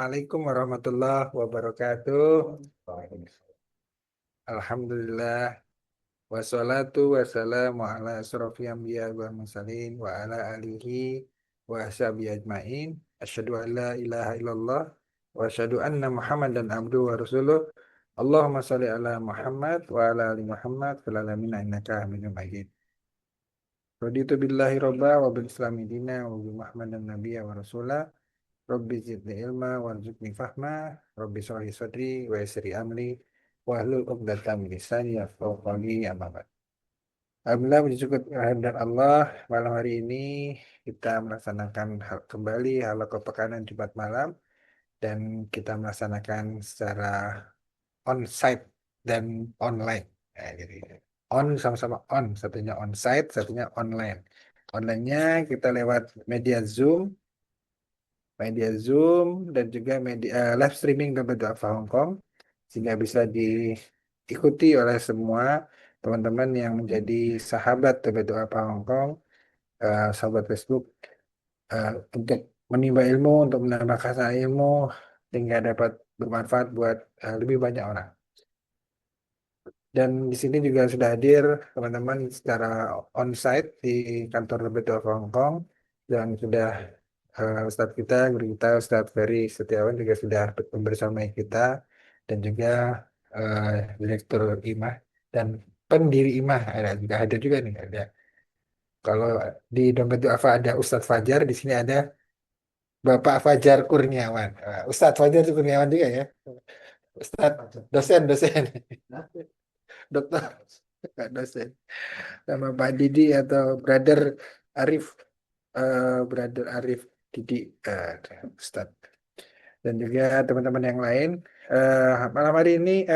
Assalamualaikum warahmatullahi wabarakatuh. Alhamdulillah wassalatu wassalamu ala asrofil anbiya wal mursalin wa ala alihi wa sahbihi ajmain. Asyhadu an la ilaha illallah wa asyhadu anna Muhammadan abduhu wa rasuluh. Allahumma shalli ala Muhammad wa ala ali Muhammad fil alamin innaka Hamidum Majid. Raditu billahi robba wa bil islami dina wa bi Muhammadan nabiyya wa rasulah. Rabbi zidni ilma warzuqni fahma. Rabbi shrah li sadri wa yassir li amri wahlul 'uqdatam min lisani yafqahu qawli amma ba'd. Alhamdulillah puji syukur kehadirat Allah, malam hari ini kita melaksanakan kembali halaqah pekanan Jumat malam, dan kita melaksanakan secara on-site dan online. Jadi on sama-sama on, satunya on-site, satunya online. Online-nya kita lewat media Zoom dan juga media live streaming Dompet Duafa Hong Kong, sehingga bisa diikuti oleh semua teman-teman yang menjadi sahabat Dompet Duafa Hong Kong, sahabat Facebook, untuk menimba ilmu, untuk menambah khasanah ilmu, sehingga dapat bermanfaat buat lebih banyak orang. Dan di sini juga sudah hadir teman-teman secara on-site di kantor Dompet Duafa Hong Kong, dan sudah Ustadz kita, guru kita, Ustadz Ferry Setiawan juga sudah bersama kita, dan juga eh, Direktur IMAH dan pendiri IMAH juga hadir juga nih. Ada. Kalau di Dompet Duafa ada Ustadz Fajar, di sini ada Bapak Fajar Kurniawan. Ustadz Fajar Kurniawan juga ya. Ustadz dosen, dokter, dosen. Sama Pak Didi atau Arif, Brother Arif Didi, Ustadz. Dan juga teman-teman yang lain. Malam hari ini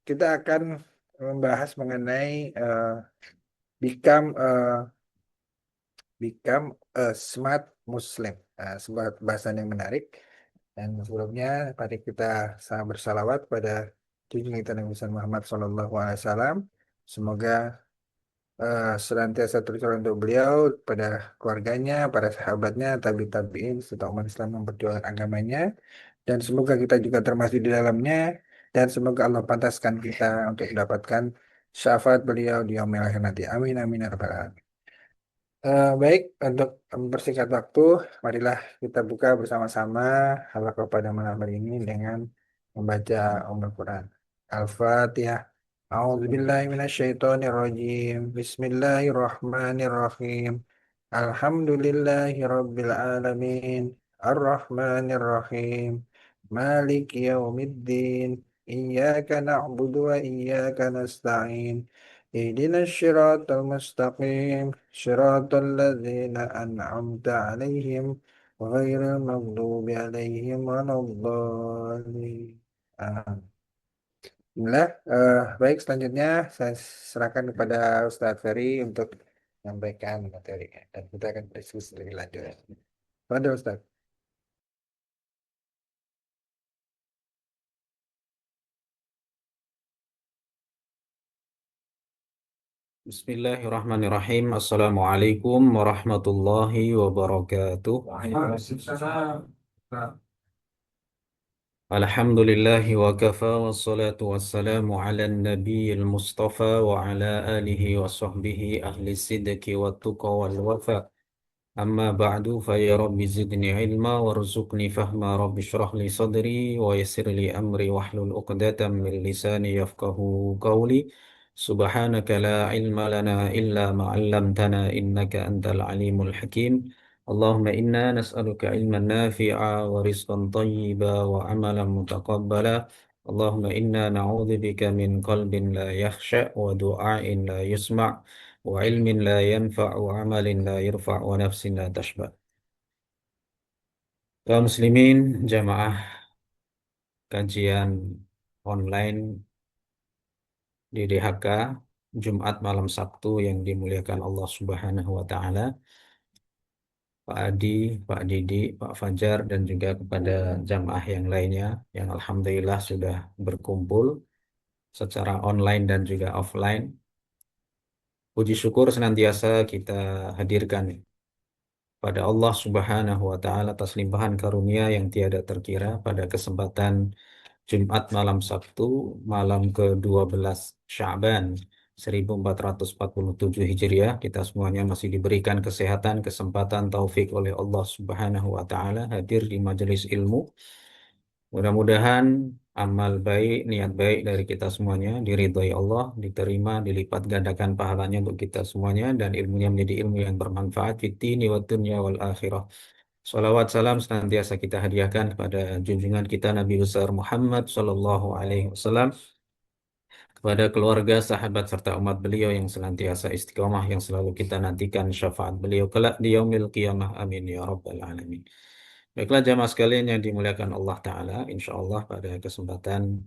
kita akan membahas mengenai become become a smart Muslim. Sebuah bahasan yang menarik. Dan sebelumnya, mari kita sama bersalawat pada junjungan kita Nabi Muhammad SAW. Semoga senantiasa tercurah untuk beliau, pada keluarganya, para sahabatnya, tabi'in, serta umat Islam yang berjuang agamanya. Dan semoga kita juga termasuk di dalamnya. Dan semoga Allah pantaskan kita untuk mendapatkan syafaat beliau di yaumil akhir nanti. Amin, amin, ya rabbal alamin. Baik, untuk mempersingkat waktu, marilah kita buka bersama-sama halaqah pada malam hari ini dengan membaca Ummul Quran. Al-Fatihah. A'udzubillahi minasyaitonirrajim. Bismillahirrahmanirrahim. Alhamdulillahi rabbil alamin. Ar-Rahmanir-Rahim. Maliki yaumiddin. Iyyaka na'budu wa iyyaka nasta'in. اهدنا الصراط المستقيم صراط الذين أنعمت عليهم غير المغضوب عليهم ولا الضالين. Alhamdulillah. Baik, selanjutnya saya serahkan kepada Ustadz Ferry untuk menyampaikan materinya, dan kita akan diskusi lebih lanjut. Pada Ustadz. Bismillahirrahmanirrahim. Assalamualaikum warahmatullahi wabarakatuh. Waalaikumsalam. Alhamdulillahi wa kafa wassalatu wassalamu ala nabiyil mustafa wa ala alihi wa sahbihi ahli sidki wa tuqa wal wafa. Amma ba'du fa ya rabbi zidni ilma warzuqni fahma rabbi shrah li sadri wa yassir li amri wahlul uqdatam min lisani yafqahu qawli. Subhanaka la ilma lana illa ma 'allamtana innaka antal alimul hakim. Allahumma inna nas'aluka ilman nafi'a wa rizqan thayyiba wa amalan mutaqabbala. Allahumma inna na'udzubika min qalbin la yakhsha wa du'ain la yusma' wa ilmin la yanfa' wa amalin la yurfa' wa nafsin la tashba'. Kaum muslimin, jamaah kajian online di DHK Jumat malam Sabtu yang dimuliakan Allah Subhanahu wa taala. Pak Adi, Pak Didi, Pak Fajar, dan juga kepada jamaah yang lainnya yang alhamdulillah sudah berkumpul secara online dan juga offline. Puji syukur senantiasa kita hadirkan pada Allah Subhanahu wa taala atas limpahan karunia yang tiada terkira pada kesempatan Jumat malam Sabtu malam ke-12 Sya'ban 1447 Hijriah. Kita semuanya masih diberikan kesehatan, kesempatan, taufik oleh Allah Subhanahu wa taala hadir di majelis ilmu. Mudah-mudahan amal baik, niat baik dari kita semuanya diridhai Allah, diterima, dilipat gandakan pahalanya untuk kita semuanya, dan ilmunya menjadi ilmu yang bermanfaat fid dini wad dunya wal akhirah. Salawat salam senantiasa kita hadiahkan kepada junjungan kita Nabi besar Muhammad Sallallahu Alaihi Wasallam, kepada keluarga, sahabat serta umat beliau yang senantiasa istiqomah, yang selalu kita nantikan syafaat beliau kelak di yaumil qiyamah. Amin ya rabbal alamin. Baiklah jamaah sekalian yang dimuliakan Allah Ta'ala, insya Allah pada kesempatan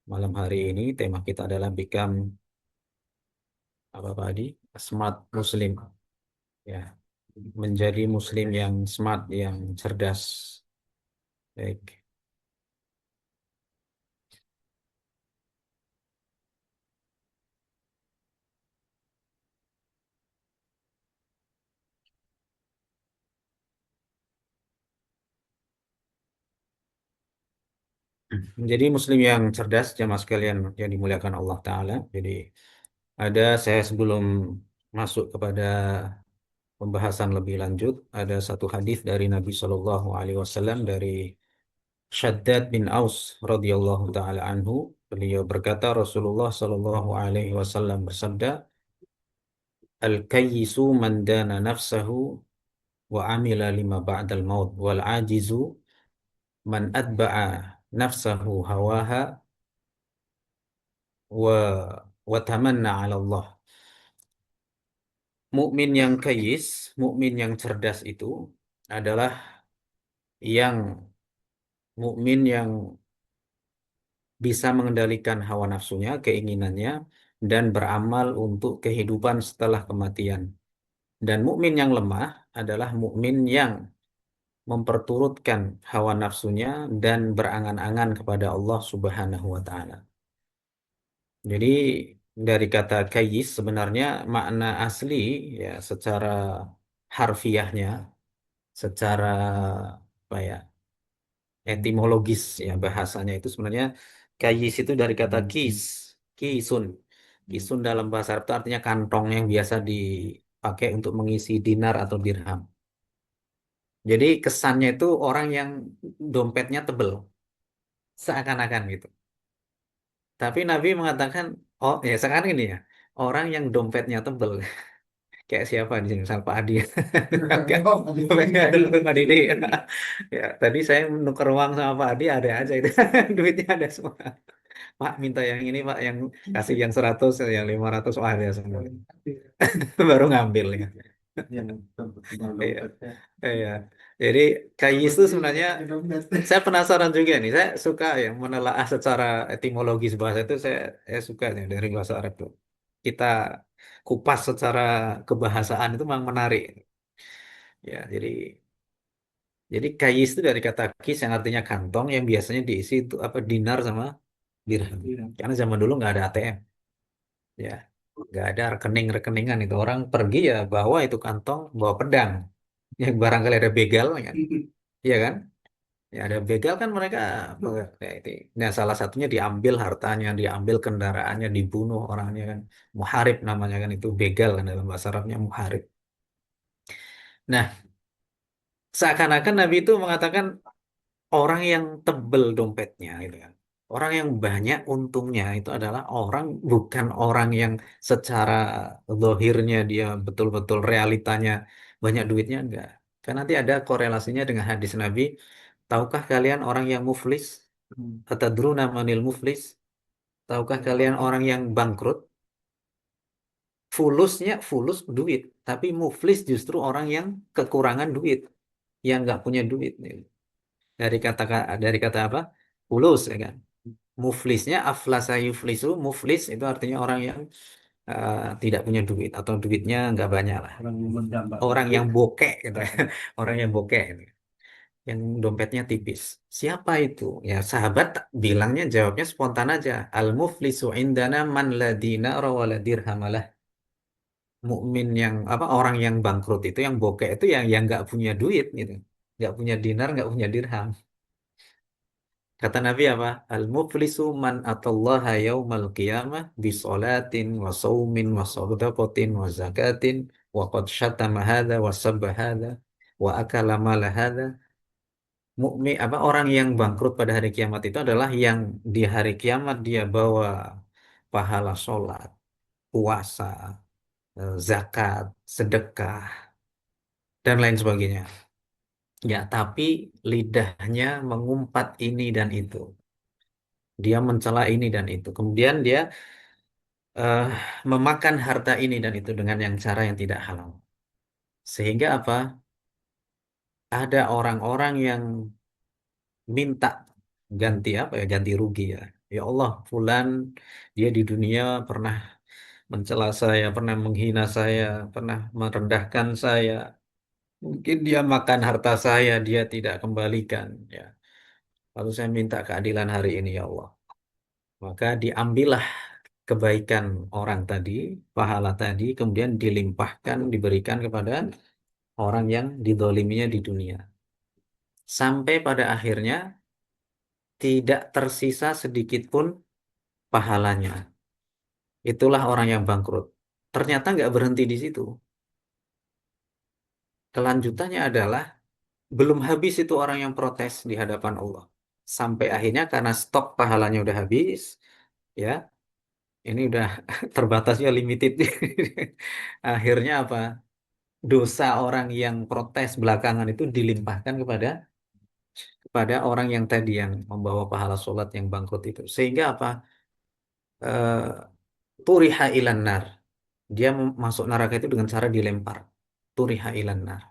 malam hari ini tema kita adalah Become apa tadi? Smart Muslim, ya, menjadi Muslim yang smart, yang cerdas. Baik. Menjadi Muslim yang cerdas, jamaah sekalian yang dimuliakan Allah Ta'ala. Jadi saya sebelum masuk kepada pembahasan lebih lanjut, ada satu hadis dari Nabi Shallallahu Alaihi Wasallam dari Shaddad bin Aus radhiyallahu taala anhu. Beliau berkata, Rasulullah Shallallahu Alaihi Wasallam bersabda, Al-kayyisu man dana nafsahu wa amila lima ba'dal maut wal ajizu man atba'a nafsahu hawaha wa tamanna 'ala Allah. Mukmin yang kayis, mukmin yang cerdas itu adalah yang mukmin yang bisa mengendalikan hawa nafsunya, keinginannya, dan beramal untuk kehidupan setelah kematian. Dan mukmin yang lemah adalah mukmin yang memperturutkan hawa nafsunya dan berangan-angan kepada Allah Subhanahu wa taala. Jadi dari kata kayis sebenarnya makna asli, ya, secara harfiahnya, secara apa ya, etimologis, ya, bahasanya itu sebenarnya kayis itu dari kata kis, kisun. Kisun dalam bahasa Arab itu artinya kantong yang biasa dipakai untuk mengisi dinar atau dirham. Jadi kesannya itu orang yang dompetnya tebel, seakan-akan gitu. Tapi Nabi mengatakan, oh ya sekarang ini ya, orang yang dompetnya tebel. Kayak siapa di sini? Misal Pak Adi. Kan dompetnya tebel, Pak Didi. Ya, tadi saya nuker uang sama Pak Adi, ada aja itu. Duitnya ada semua. Pak minta yang ini Pak, yang kasih yang 100, yang 500, wah ada semua. Baru ngambil ya. Iya, iya. Jadi kayis itu sebenarnya saya penasaran juga nih. Saya suka ya menelaah secara etimologis bahasa itu. Saya suka ya dari bahasa Arab tuh. Kita kupas secara kebahasaan itu memang menarik. Ya, jadi kayis itu dari kata kis yang artinya kantong yang biasanya diisi itu apa dinar sama dirham. Karena zaman dulu nggak ada ATM, ya, nggak ada rekening-rekeningan itu orang pergi ya bawa itu kantong, bawa pedang. Yang barangkali ada begal, ya, iya kan? Ya ada begal kan mereka ya, itu. Nah, salah satunya diambil hartanya, diambil kendaraannya, dibunuh orangnya kan. Muharib namanya kan itu begal kan dalam bahasa Arabnya muharib. Nah, seakan-akan Nabi itu mengatakan orang yang tebel dompetnya gitu kan. Orang yang banyak untungnya itu adalah bukan orang yang secara zahirnya dia betul-betul realitanya banyak duitnya, enggak. Kan nanti ada korelasinya dengan hadis Nabi. Tahukah kalian orang yang muflis? Atadruna manil muflis? Tahukah kalian orang yang bangkrut? Fulus duit, tapi muflis justru orang yang kekurangan duit, yang nggak punya duit. Dari kata apa? Fulus, ya kan? Muflisnya aflasa yuflisu, muflis itu artinya orang yang tidak punya duit atau duitnya nggak banyak lah. Orang yang bokek gitu. Orang yang bokek gitu. Yang dompetnya tipis. Siapa itu? Ya sahabat bilangnya jawabnya spontan aja. Al muflisu indana man la dinara wa la dirhamalah. mukmin yang apa orang yang bangkrut itu yang bokeh itu yang nggak punya duit gitu, nggak punya dinar, nggak punya dirham. Kata Nabi apa? Al-muflisu man atallaha yaumal qiyamah bi sholatin wa saumin wa shadaqatin wa zakatin wa qad syatama hadza wa sabba hadza wa akala mala hadza. Mukmin apa orang yang bangkrut pada hari kiamat itu adalah yang di hari kiamat dia bawa pahala sholat, puasa, zakat, sedekah dan lain sebagainya. Ya, tapi lidahnya mengumpat ini dan itu. Dia mencela ini dan itu. Kemudian dia eh, memakan harta ini dan itu dengan yang cara yang tidak halal. Sehingga apa? Ada orang-orang yang minta ganti apa ya? Ganti rugi ya. Ya Allah, fulan dia di dunia pernah mencela saya, pernah menghina saya, pernah merendahkan saya. Mungkin dia makan harta saya, dia tidak kembalikan. Ya. Lalu saya minta keadilan hari ini ya Allah. Maka diambillah kebaikan orang tadi, pahala tadi, kemudian dilimpahkan, diberikan kepada orang yang didoliminya di dunia. Sampai pada akhirnya tidak tersisa sedikit pun pahalanya. Itulah orang yang bangkrut. Ternyata nggak berhenti di situ. Kelanjutannya adalah belum habis itu orang yang protes di hadapan Allah. Sampai akhirnya karena stok pahalanya udah habis, ya ini udah terbatasnya limited. Akhirnya apa? Dosa orang yang protes belakangan itu dilimpahkan kepada orang yang tadi yang membawa pahala sholat yang bangkrut itu. Sehingga apa? Turiha ilan nar. Dia masuk neraka itu dengan cara dilempar. Turiha ilan nar.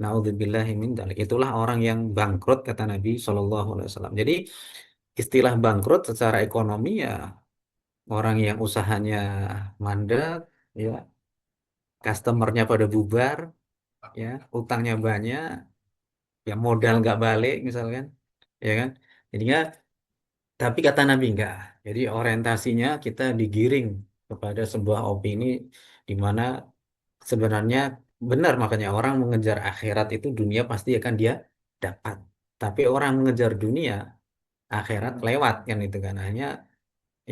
Naudzubillahi min dzalik. Itulah orang yang bangkrut kata Nabi Shallallahu Alaihi Wasallam. Jadi istilah bangkrut secara ekonomi ya orang yang usahanya mandek, ya customernya pada bubar, ya utangnya banyak, ya modal nggak balik misalkan, ya kan? Jadinya, tapi kata Nabi enggak. Jadi orientasinya kita digiring kepada sebuah opini di mana sebenarnya benar makanya orang mengejar akhirat itu dunia pasti akan dia dapat. Tapi orang mengejar dunia, akhirat lewat kan itu kan hanya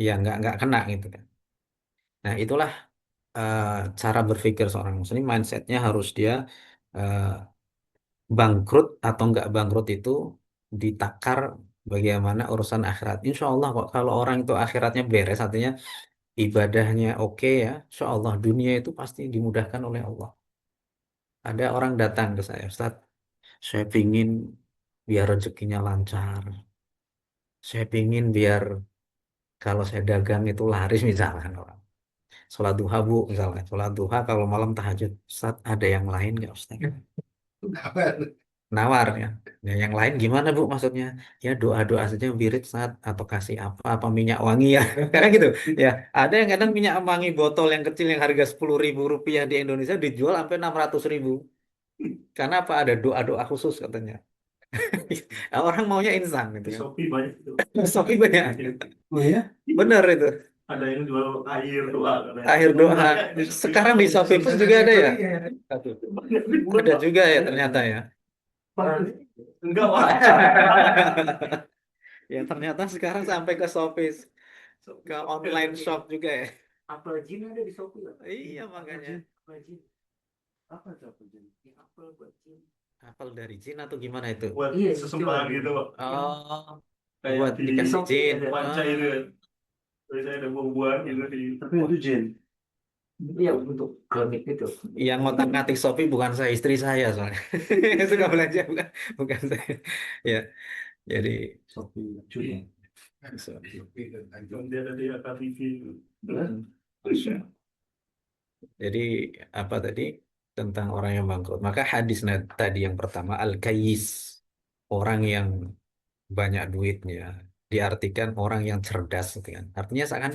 ya nggak kena gitu kan. Nah itulah eh, cara berpikir seorang muslim, mindsetnya harus dia eh, bangkrut atau nggak bangkrut itu ditakar bagaimana urusan akhirat. Insya Allah kok kalau orang itu akhiratnya beres, artinya ibadahnya oke ya, Insya Allah dunia itu pasti dimudahkan oleh Allah. Ada orang datang ke saya, Ustaz, saya pingin biar rezekinya lancar, saya pingin biar kalau saya dagang itu laris misalkan orang. Sholat duha bu, misalkan. Sholat duha kalau malam tahajud, Ustaz ada yang lain nggak Ustaz? Nawar ya. Ya, yang lain gimana Bu maksudnya? Ya doa-doa saja wirid saat atau kasih apa minyak wangi ya. Karena gitu. Ya, ada yang kadang minyak wangi botol yang kecil yang harga 10.000 rupiah di Indonesia dijual sampai 600.000. Karena apa? Ada doa-doa khusus katanya. Orang maunya instan gitu Di kan. Shopee banyak itu. Shopee banyak. Oh ya? Bener itu. Ada yang jual air doa katanya. Akhir doa. Banyak di Sekarang di Shopee pun juga ada ya. Aduh. Banyak ribuan, Ada Pak. juga ya ternyata ya. Enggak, Pak. Ya ternyata sekarang sampai ke Shopee, ke online shop juga ya. Apel jin ada di Shopee, Pak. Iya makanya. Apel jin. Apa itu apel jin? Apel buat jin. Apel dari jin atau gimana itu? Buat sesembahan gitu, Pak. Oh, Kayak buat di dikasih Shopee jin. ada panca Ah. itu. Biasanya ada buah-buahan gitu di. Tapi itu Jin. Iya, untuk klinik itu. Yang ngotak-ngatik Shopee bukan saya, istri saya soalnya. Suka belanja bukan saya. Ya, jadi Shopee Jun. Dia ada di AKTV. Masya. Jadi apa tadi tentang orang yang bangkrut? Maka hadis tadi yang pertama al-kayyis, orang yang banyak duitnya, diartikan orang yang cerdas gitu kan. Artinya seakan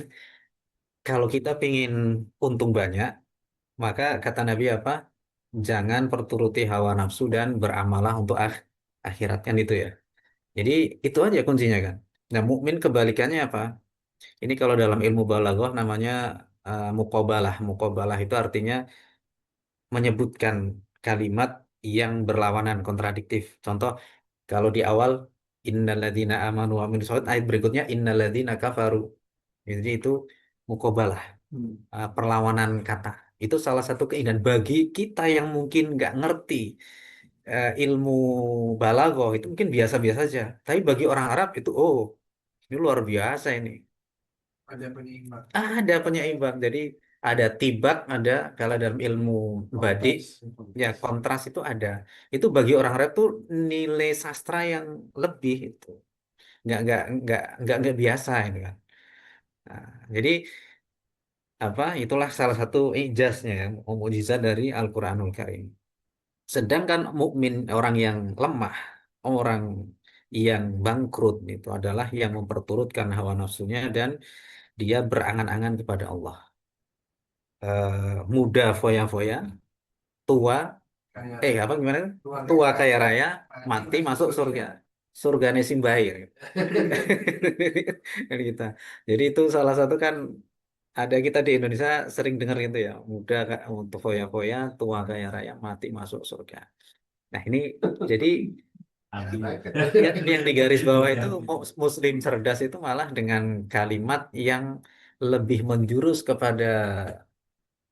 kalau kita ingin untung banyak, maka kata Nabi apa? Jangan perturuti hawa nafsu dan beramalah untuk akhirat kan itu ya. Jadi itu aja kuncinya kan. Nah, mukmin kebalikannya apa? Ini kalau dalam ilmu balaghah namanya muqabalah. Muqabalah itu artinya menyebutkan kalimat yang berlawanan, kontradiktif. Contoh, kalau di awal innalladzina amanu wa amilus sholihat, ayat berikutnya innalladzina kafaru. Jadi itu muqabalah, perlawanan kata. Itu salah satu keindahan bagi kita yang mungkin nggak ngerti ilmu balaghah, itu mungkin biasa-biasa saja. Tapi bagi orang Arab itu, oh, ini luar biasa ini. Ada penyeimbang. Ada penyeimbang. Jadi ada tibak, ada kalau dalam ilmu badik, ya kontras itu ada. Itu bagi orang Arab tuh nilai sastra yang lebih itu. Nggak biasa ini kan. Nah, jadi apa? Itulah salah satu ijaznya, ya, mukjizat dari Al-Qur'anul Karim. Sedangkan mukmin, orang yang lemah, orang yang bangkrut itu adalah yang memperturutkan hawa nafsunya dan dia berangan-angan kepada Allah. Muda foya-foya, tua, Kayak apa gimana? tua Tua kaya kaya raya, raya, mati masuk surga. Surgane Simbair. Kan kita. Jadi itu salah satu kan ada kita di Indonesia sering dengar itu ya, muda untuk foya-foya, tua kaya raya, mati masuk surga. Nah ini jadi yang di garis bawah itu Muslim cerdas itu malah dengan kalimat yang lebih menjurus kepada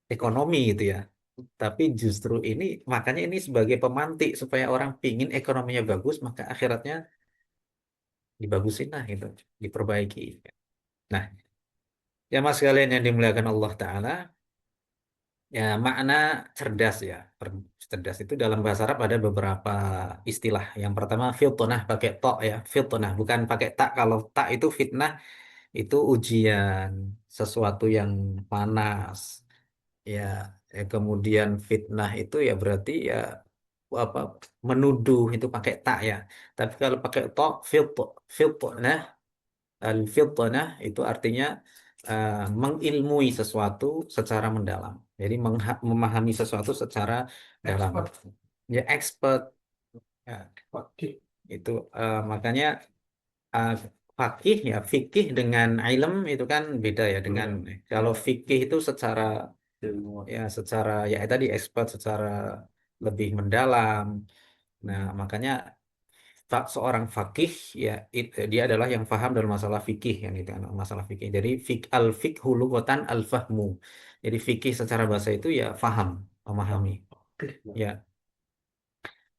ekonomi gitu ya. Tapi justru ini, makanya ini sebagai pemantik supaya orang pingin ekonominya bagus, maka akhiratnya dibagusin lah gitu, diperbaiki. Nah, ya mas kalian yang dimuliakan Allah Ta'ala, ya makna cerdas ya. Cerdas itu dalam bahasa Arab ada beberapa istilah. Yang pertama filtonah pakai tok ya, filtonah bukan pakai tak. Kalau tak itu fitnah, itu ujian, sesuatu yang panas. Ya, kemudian fitnah itu ya berarti ya apa, menuduh, itu pakai tak ya. Tapi kalau pakai to, filtonah, al filtonah itu artinya mengilmui sesuatu secara mendalam. Jadi memahami sesuatu secara dalam. expert. Ya expert. Ya, itu makanya uh, fakih ya, fikih dengan ilm itu kan beda ya. Dengan kalau fikih itu secara ya, secara ya tadi expert, secara lebih mendalam. Nah, makanya seorang fakih ya dia adalah yang paham dalam masalah fikih yang itu kan, masalah fikih. Jadi al fikhu lughatan al fahmu. Jadi fikih secara bahasa itu ya faham, memahami. Ya.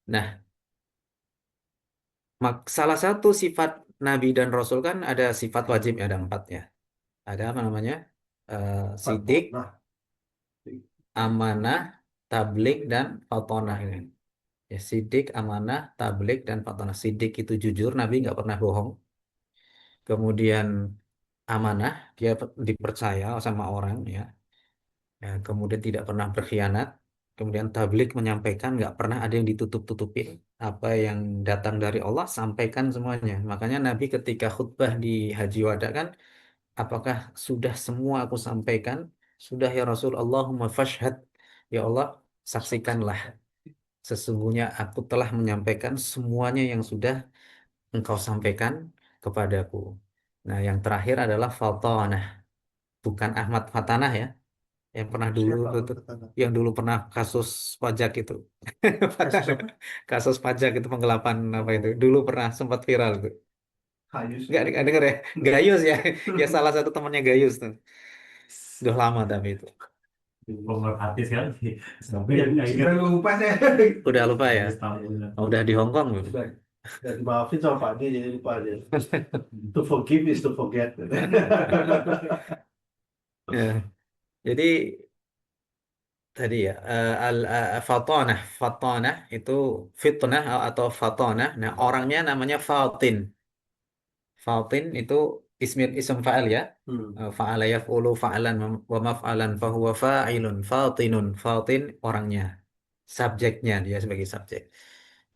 Nah, salah satu sifat Nabi dan Rasul kan ada sifat wajib ya, ada empat ya. Ada apa namanya? Sidik, amanah, tablik, dan fatonah ini. Ya, sidik, amanah, tablik, dan fatonah. Sidik itu jujur, Nabi nggak pernah bohong. Kemudian amanah, dia dipercaya sama orang ya. Ya, kemudian tidak pernah berkhianat. Kemudian tablik, menyampaikan, nggak pernah ada yang ditutup-tutupin. Apa yang datang dari Allah, sampaikan semuanya. Makanya Nabi ketika khutbah di Haji Wada kan, apakah sudah semua aku sampaikan? Sudah ya Rasul, Allahumma fashhad. Ya Allah, saksikanlah. Sesungguhnya aku telah menyampaikan semuanya yang sudah engkau sampaikan kepadaku. Nah, yang terakhir adalah Fatanah. Bukan Ahmad Fatanah ya. Yang pernah dulu yang dulu pernah kasus pajak itu. Kasus pajak itu, penggelapan apa itu. Dulu pernah sempat viral itu. Nggak denger ya? Gayus ya. Ya salah satu temannya Gayus tuh. Udah lama tapi itu. Pemerhati sekali. Sampai Ya, yang sudah lupa saya. Udah lupa ya? Oh, udah di Hong Kong belum? Dan maafin sama Pak D jadi lupa aja. To forgive is to forget. Ya. Jadi tadi ya fatanah, fatanah itu fitnah atau fatanah. Nah, orangnya namanya Fatin. Fatin itu ism fa'al ya. Fa'ala yaf'ulu fa'lan wa maf'alan fahuwa fa'ilun fatinun. Fatin orangnya. Subjeknya, dia sebagai subjek.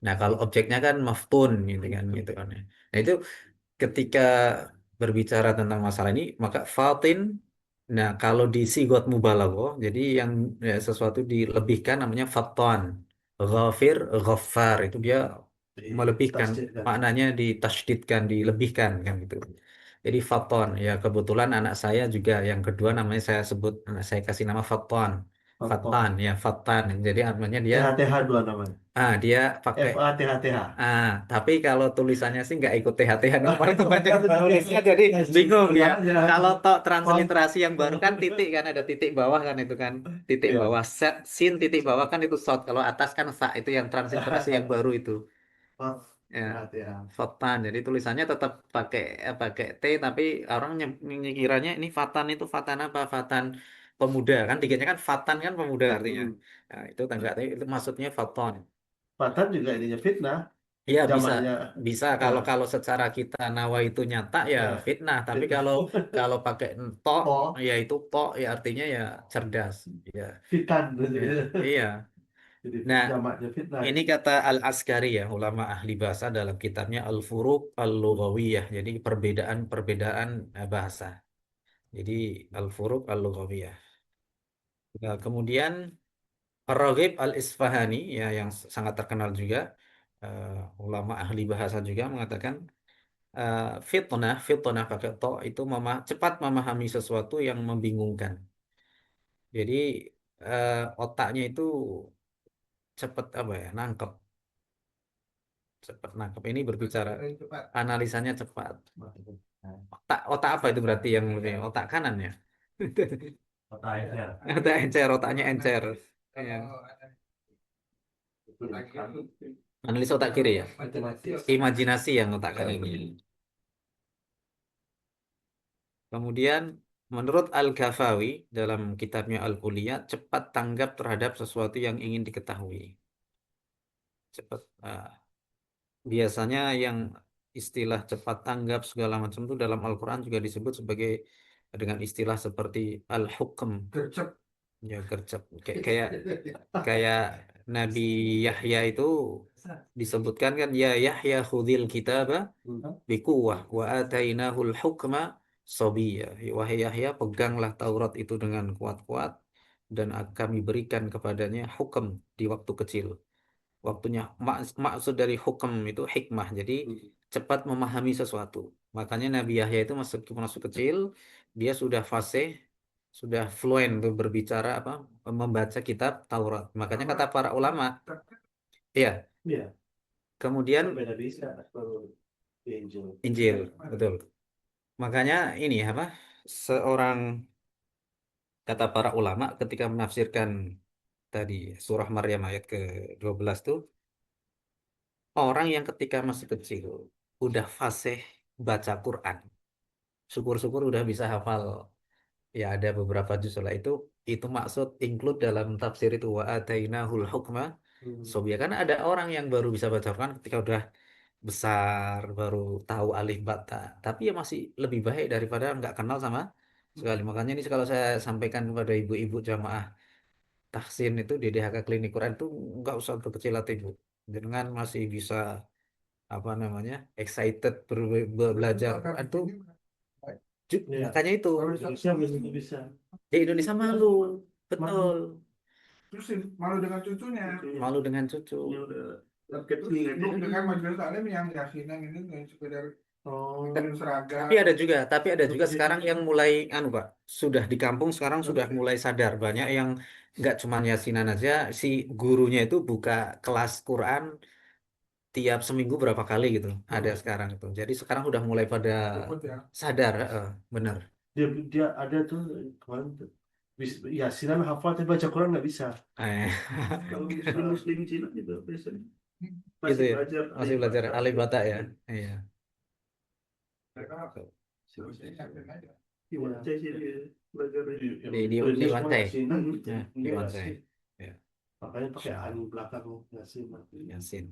Nah, kalau objeknya kan maftun gitu kan, gitu kan. Nah, itu ketika berbicara tentang masalah ini, maka fatin, nah kalau di sigot mubalaghah, jadi yang ya, sesuatu dilebihkan namanya fattan. Ghafir, ghaffar, itu dia melebihkan, maknanya ditasydidkan, dilebihkan kan gitu. Jadi Faton, ya kebetulan anak saya juga yang kedua namanya saya sebut, anak saya kasih nama Faton. Fatan, Faton. ya Fatan. Jadi artinya dia, TH-TH dua namanya. dia pakai, FATH-TH. tapi kalau tulisannya sih nggak ikut TH-TH, kemarin kebanyakan tulisnya jadi bingung ya. Kalau tok transliterasi yang baru kan titik kan, ada titik bawah kan itu kan, titik Iya. bawah, sin titik bawah kan itu short, kalau atas kan sa, itu yang transliterasi yang baru itu. Ya, TH-TH. Fatan. Jadi tulisannya tetap pakai pakai T, tapi orang ngiranya ini Fatan, itu Fatan apa? Fatan pemuda kan, dikiranya kan Fatan kan pemuda artinya. Nah, itu enggak, tapi itu maksudnya Fatan. Fatan juga ininya fitnah. Iya bisa, Jamaknya. bisa kalau Nah, kalau secara kita nawa itu nyata ya nah, fitnah, tapi fitnah. kalau kalau pakai to, Oh, ya itu to ya artinya ya cerdas. Ya, fitan. ya, iya. Jadi Nah, jamaknya fitnah. ini kata Al-Askari ya, ulama ahli bahasa dalam kitabnya Al-Furuq Al-Lughawiyah. Jadi perbedaan-perbedaan bahasa. Jadi Al-Furuq Al-Lughawiyah. Nah, kemudian Ar-Raghib Al-Isfahani ya, yang sangat terkenal juga, ulama ahli bahasa juga mengatakan, fitnah pakai to itu cepat memahami sesuatu yang membingungkan. Jadi otaknya itu cepat apa ya, nangkep, cepat nangkep. Ini berbicara analisanya cepat. Otak apa itu berarti yang lebih otak kanan ya? Otak encer. Otak encer, otaknya encer. Ya. Analis otak kiri ya. Imajinasi yang otak kanan ini. Kemudian menurut Al-Ghafawi dalam kitabnya Al-Kuliah, cepat tanggap terhadap sesuatu yang ingin diketahui. Cepat. Biasanya yang istilah cepat tanggap segala macam itu dalam Al-Quran juga disebut sebagai dengan istilah seperti al-hukm. Gercep. Ya, gercep. Kayak kayak Nabi Yahya itu disebutkan kan, ya Yahya khudil kitaba biquwwah wa atainahul hukma sabiyya. Wahai Yahya, peganglah Taurat itu dengan kuat-kuat dan kami berikan kepadanya hukum di waktu kecil. Waktunya, maksud dari hukum itu hikmah. Jadi cepat memahami sesuatu. Makanya Nabi Yahya itu masuk kecil, dia sudah fasih, sudah fluent untuk berbicara apa, membaca kitab Taurat. Makanya kata para ulama, ya, Iya. kemudian Beda bisa. Baru Angel. Injil, betul. Makanya ini apa? Seorang, kata para ulama ketika menafsirkan tadi surah Maryam ayat ke-12 tuh, orang yang ketika masih kecil udah fasih baca Quran, syukur-syukur udah bisa hafal, ya ada beberapa juz lah itu maksud include dalam tafsir itu, wa atainahul hukma sobia. Karena ada orang yang baru bisa baca Quran ketika udah besar, baru tahu alif bata, tapi ya masih lebih baik daripada nggak kenal sama sekali. Makanya ini kalau saya sampaikan kepada ibu-ibu jamaah tahsin itu di DHK Klinik Quran itu nggak usah berkecil hati bu, dengan masih bisa apa namanya excited belajar Quran tuh. Iya. Makanya itu Indonesia belum bisa. di Indonesia malu, betul, Terus malu dengan cucunya. malu dengan cucu. Ini udah Belum dengan majelis taklim yang yasinan ini yang sekedar Oh, kirim seragam. Tapi ada juga sekarang yang mulai anu Pak, sudah di kampung sekarang sudah mulai sadar, banyak yang nggak cuma yasinan aja, si gurunya itu buka kelas Quran tiap seminggu berapa kali gitu, ada sekarang itu. Jadi sekarang udah mulai pada Ikut ya. sadar, bener. dia ada tuh kemarin tuh. Ya, Sinan hafal tapi baca Quran nggak bisa. Eh, Kalau Muslim Cina juga biasanya gitu masih ya, belajar masih belajar alif bata ya, iya. Mereka yakin aja. di Wancai sih dia belajar Di Wancai. Sinan, Ya, di iya Wancai. sih. Ya. Makanya pakai anu belakang Yasin. Yasin.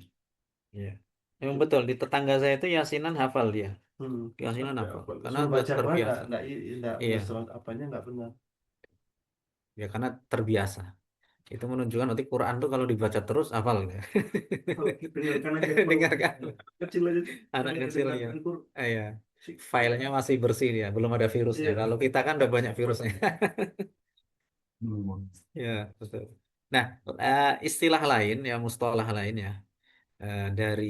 Iya. Memang betul, di tetangga saya itu yasinan hafal dia. Yasinan hafal karena Suruh udah baca Quran terbiasa. nggak Iya, masalah apanya nggak benar. ya karena terbiasa. Itu menunjukkan nanti Quran tuh kalau dibaca terus hafal gitu. Dengarkan aja. Dengarkan Kecil aja. anak kecil ya. Dengarkan Quran. Iya. Filenya masih bersih ya, belum ada virusnya. Iya. Kalau kita kan udah banyak virusnya. Ya, betul. Nah, istilah lain ya, mustalah lain ya. dari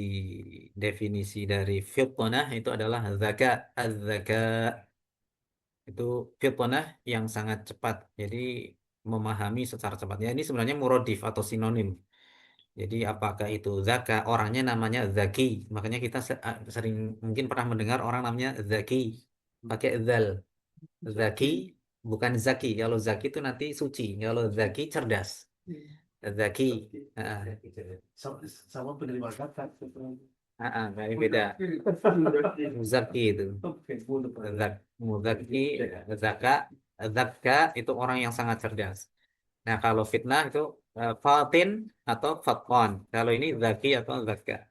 definisi dari fitnah itu adalah zaka. Az-zaka itu fitnah yang sangat cepat. Jadi memahami secara cepat. Ya, ini sebenarnya muradif atau sinonim. Jadi apakah itu zaka, orangnya namanya Zaki. Makanya kita sering mungkin pernah mendengar orang namanya Zaki pakai zal. Zaki bukan Zaki. Kalau Zaki itu nanti suci. Kalau Zaki cerdas. Zaki. Ah, Sama, sama penerima zakat. Tapi beda. Zaki itu. Zak, Muzaki, Zaka, Zakka itu orang yang sangat cerdas. Nah, kalau fitnah itu fatin atau fatkon. Kalau ini Zaki atau Zakka.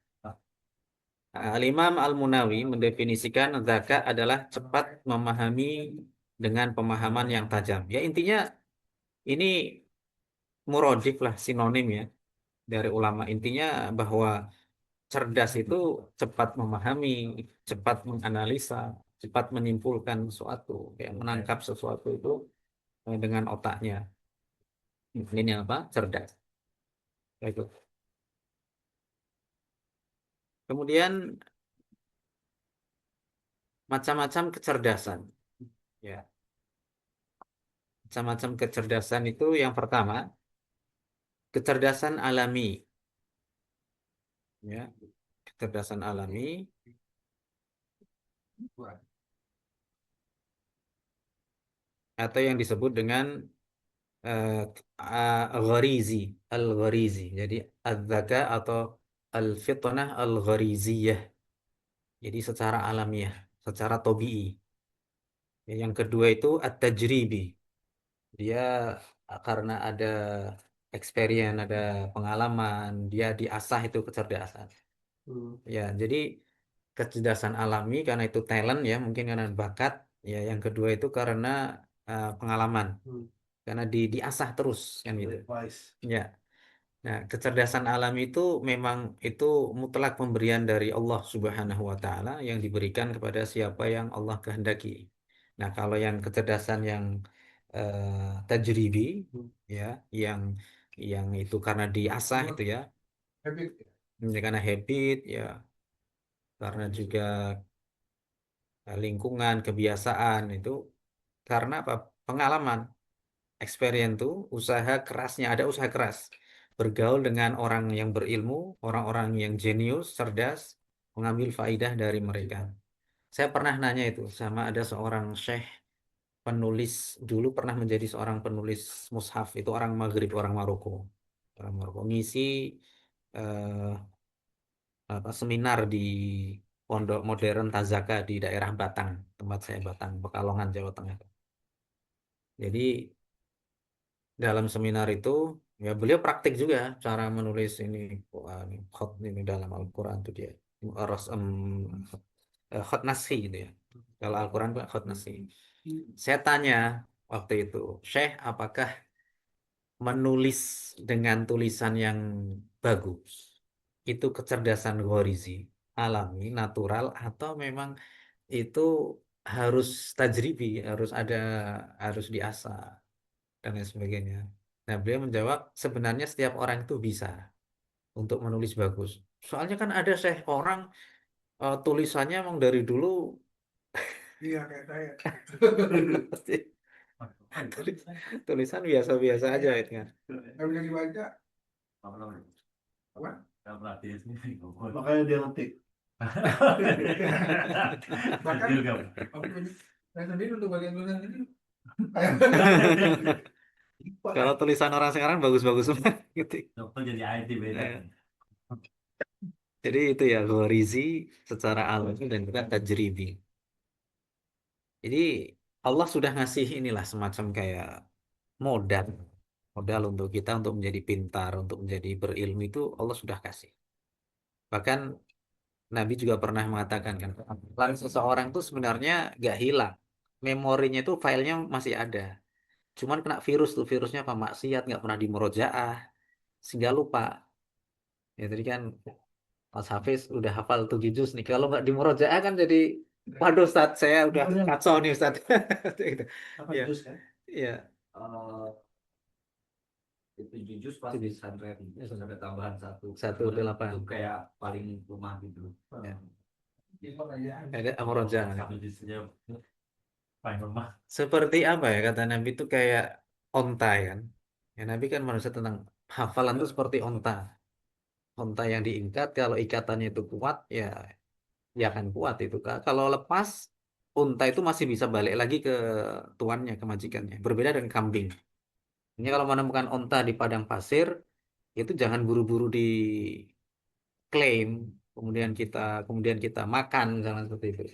Al-Imam Al-Munawi mendefinisikan zakat adalah cepat memahami dengan pemahaman yang tajam. Ya intinya ini murodif lah, sinonim ya dari ulama. Intinya bahwa cerdas itu cepat memahami, cepat menganalisa, cepat menyimpulkan sesuatu, kayak menangkap sesuatu itu dengan otaknya. Ini apa? Cerdas. Itu. Kemudian macam-macam kecerdasan. Ya, macam-macam kecerdasan itu yang pertama, kecerdasan alami. Ya, kecerdasan alami atau yang disebut dengan gharizi, al-gharizi. Jadi az-zaka atau al-fitnah al-ghariziyah. Jadi secara alamiah, secara tabii. Yang kedua itu at-tajribi. Dia karena ada experience, ada pengalaman, dia diasah itu kecerdasan. Ya, jadi kecerdasan alami karena itu talent ya, mungkin karena bakat. Ya, yang kedua itu karena pengalaman, karena diasah terus kan gitu. Ya. Nah, kecerdasan alam itu memang itu mutlak pemberian dari Allah Subhanahu wa taala yang diberikan kepada siapa yang Allah kehendaki. Nah, kalau yang kecerdasan yang tajribi ya, yang itu karena diasah itu ya, ini karena habit ya, karena juga lingkungan, kebiasaan itu karena apa? Pengalaman, experience itu usaha kerasnya, ada usaha keras bergaul dengan orang yang berilmu, orang-orang yang jenius, cerdas, mengambil faidah dari mereka. Saya pernah nanya itu sama ada seorang syekh penulis dulu pernah menjadi seorang penulis mushaf, itu orang Maghrib, orang Maroko ngisi eh, seminar di Pondok Modern Tazaka di daerah Batang, tempat saya Batang, Pekalongan, Jawa Tengah. Jadi dalam seminar itu ya beliau praktik juga cara menulis ini khot ini dalam Al-Quran itu dia ras khot nasi gitu ya. Kalau Al-Quran itu khot nasi. Saya tanya waktu itu, Syekh, apakah menulis dengan tulisan yang bagus itu kecerdasan ghorizi, alami, natural, atau memang itu harus tajribi, harus diasah dan lain sebagainya. Nah, beliau menjawab, sebenarnya setiap orang itu bisa untuk menulis bagus. Soalnya kan ada orang tulisannya emang dari dulu Iya kayak saya. tulisan biasa-biasa aja itu kan. Nggak bisa dibaca. Apa? Makanya dia ngetik. Bahkan saya sendiri untuk bagian tulisan ini. Kalau tulisan orang sekarang bagus-bagus semua gitu. Dokter jadi IT beda. Ya. Jadi itu ya ghorizi secara alami dan juga tajribi. Jadi Allah sudah ngasih inilah semacam kayak modal, modal untuk kita untuk menjadi pintar, untuk menjadi berilmu itu Allah sudah kasih. Bahkan Nabi juga pernah mengatakan kan, kalau seseorang itu sebenarnya gak hilang, memorinya itu filenya masih ada. Cuman kena virus tuh, virusnya apa maksiat, nggak pernah dimurojaah, sehingga lupa. Ya tadi kan Mas Hafiz udah hafal 7 juz nih. Kalau nggak dimurojaah kan jadi, waduh Ustaz, saya udah kacau nih Ustaz. Gitu. Apa Ya, jus kan? ya. Itu jujur pasti pesantren ada tambahan satu. Satu Itu delapan. kayak paling lemah gitu. Ya. Ada amroja. Satu juznya paling lemah. Seperti apa ya kata Nabi itu kayak onta kan. Ya, Nabi kan manusia tentang hafalan itu seperti onta. Onta yang diikat kalau ikatannya itu kuat ya akan kuat itu. Kalau lepas unta itu masih bisa balik lagi ke tuannya, ke majikannya. Berbeda dengan kambing. Ini kalau menemukan onta di padang pasir itu jangan buru-buru diklaim, kemudian kita makan misalnya seperti itu.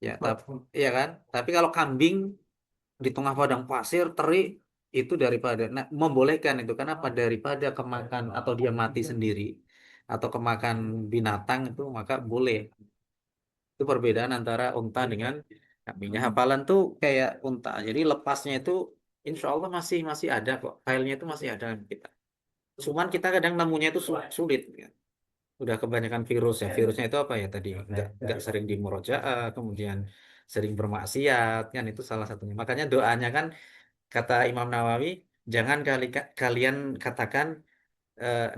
Ya, tapi ya kan? Tapi kalau kambing di tengah padang pasir terik itu daripada membolehkan itu kenapa daripada kemakan atau dia mati sendiri atau kemakan binatang itu maka boleh. Itu perbedaan antara unta dengan kambingnya. Hafalan tuh kayak unta. Jadi lepasnya itu insya Allah masih masih ada kok. Filenya itu masih ada kita. Cuman kita kadang nemunya itu sulit. Ya. Udah kebanyakan virus ya. Virusnya itu apa ya tadi? Nggak sering di murojaah, kemudian sering bermaksiat kan itu salah satunya. Makanya doanya kan kata Imam Nawawi, jangan kalian katakan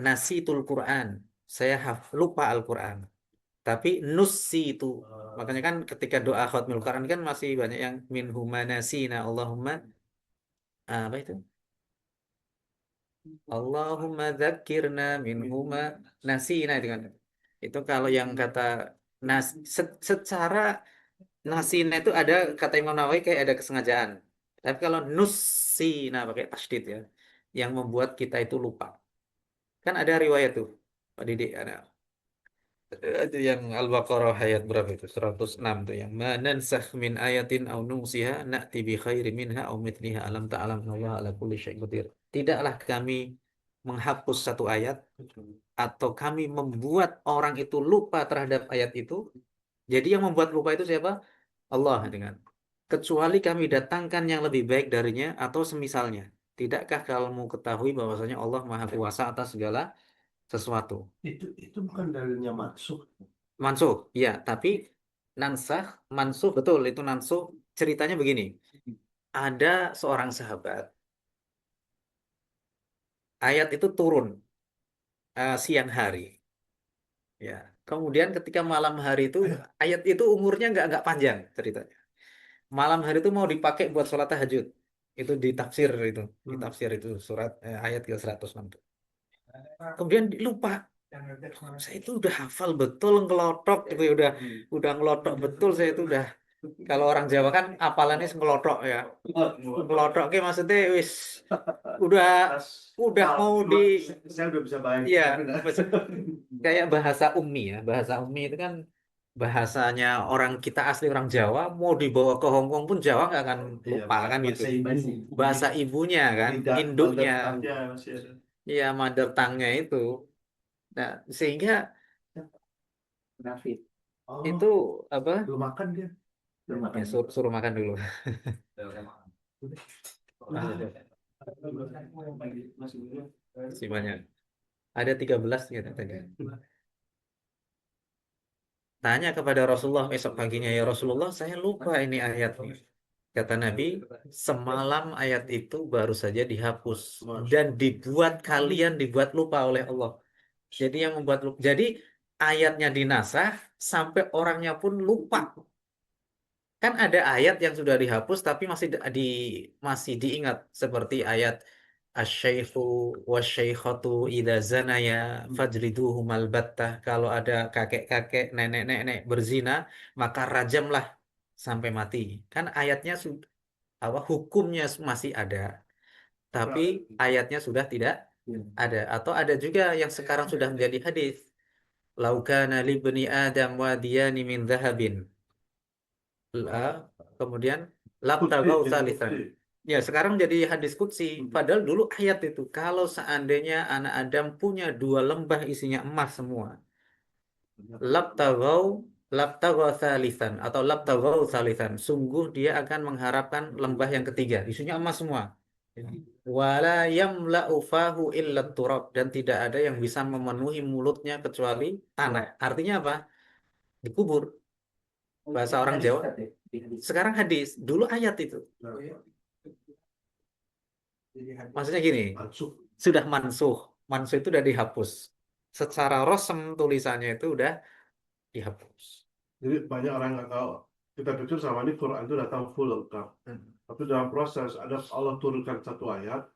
nasitul Quran. Saya lupa Al-Quran. Tapi nusi itu. Makanya kan ketika doa khatmul Quran kan masih banyak yang min huma nasina Allahumma apa itu? Allahumma dzakirna min huma nasina itu kan. Itu kalau yang kata secara nasina itu ada kata Imam Nawawi kayak ada kesengajaan. Tapi kalau nusina pakai tasydid ya, yang membuat kita itu lupa. Kan ada riwayat tuh, Pak Didik ada. Itu yang Al-Baqarah ayat berapa itu? 106 tuh yang manansakh min ayatin aw nunsiha na'ti bi khairi minha aw mithliha alam ta'lam Allah ala kulli syai'in qadir. Tidaklah kami menghapus satu ayat atau kami membuat orang itu lupa terhadap ayat itu. Jadi yang membuat lupa itu siapa? Allah dengan kecuali kami datangkan yang lebih baik darinya atau semisalnya. Tidakkah kamu ketahui bahwasanya Allah Maha Kuasa atas segala sesuatu? Itu bukan dalilnya masuk. Mansuh, ya, tapi nansah, mansuh betul itu mansuh. Ceritanya begini, ada seorang sahabat, ayat itu turun siang hari, ya. Kemudian ketika malam hari itu, ayat itu umurnya nggak panjang ceritanya. Malam hari itu mau dipakai buat sholat tahajud, itu ditafsir itu surat ayat ke 106. Kemudian lupa. Saya itu udah hafal betul ngelotok gitu ya udah ngelotok betul saya itu udah kalau orang Jawa kan apalannya ngelotok ya ngelotok ke maksudnya wis udah mau di Saya udah bisa bayangin. ya kayak bahasa ummi itu kan bahasanya orang kita asli orang Jawa mau dibawa ke Hong Kong pun Jawa nggak akan lupa kan gitu bahasa ibunya kan induknya ya mother tongue-nya itu. Nah, sehingga itu apa? Belum makan dia. Belum makan. Ya, suruh makan dulu. Masih banyak. Ada 13 gitu tadi. Tanya kepada Rasulullah esok paginya, ya Rasulullah, saya lupa ini ayatnya. Kata Nabi, semalam ayat itu baru saja dihapus dan dibuat lupa oleh Allah. Jadi yang membuat lupa. Jadi ayatnya dinasah sampai orangnya pun lupa. Kan ada ayat yang sudah dihapus tapi masih diingat seperti ayat asy-syaikhu wasy-syaikhatu idza zanaya fajliduhumal battah. Kalau ada kakek-kakek, nenek-nenek berzina, maka rajamlah sampai mati. Kan ayatnya sudah hukumnya masih ada, tapi ayatnya sudah tidak ada. Atau ada juga yang sekarang sudah menjadi hadis. Laukana libni Adam wadiyani min dhahabin. Kemudian labtagau salisan. Ya, sekarang jadi hadis qudsi. Padahal dulu ayat itu. Kalau seandainya anak Adam punya 2 lembah isinya emas semua. Labtagau labtagau salisan atau labtagau salisan. Sungguh dia akan mengharapkan lembah yang ketiga. Isinya emas semua. Wala yamla'u fahu illa turab. Dan tidak ada yang bisa memenuhi mulutnya kecuali tanah. Artinya apa? Dikubur. Bahasa orang Jawa. Sekarang hadis, dulu ayat itu. Maksudnya gini, sudah mansuh. Mansuh itu udah dihapus. Secara rosem tulisannya itu udah dihapus. Jadi banyak orang nggak tahu. Kita pikir sama ini Quran itu datang full lengkap. Tapi dalam proses ada Allah turunkan satu ayat,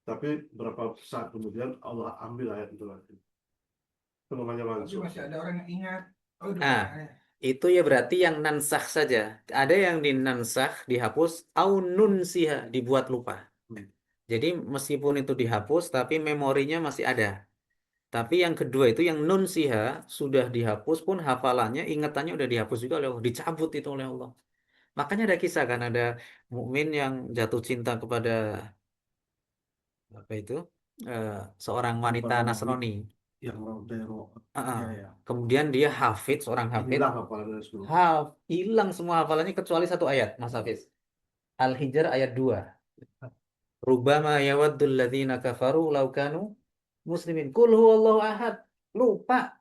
tapi berapa saat kemudian Allah ambil ayat itu lagi. Itu namanya Tapi mansuh. masih ada orang yang ingat. Oh, itu Nah, maknanya. itu ya berarti yang nansakh saja. Ada yang dinansakh, dihapus, au nunsiha, dibuat lupa. Hmm. Jadi meskipun itu dihapus, tapi memorinya masih ada. Tapi yang kedua itu yang nunsiha, sudah dihapus pun hafalannya, ingatannya udah dihapus juga oleh Allah. Dicabut itu oleh Allah. Makanya ada kisah kan, ada mukmin yang jatuh cinta kepada apa itu? eh, seorang wanita Pada Nasrani. yang dari Ah, ah. ya ya. Kemudian dia hafid, seorang hafid. Hilang apa dari semua. Hilang semua hafalannya kecuali satu ayat, Mas Hafiz. Al-Hijr ayat 2. Rubama yawaddul ladzina kafaru law kanu muslimin. Qul huwallahu ahad. Lupa.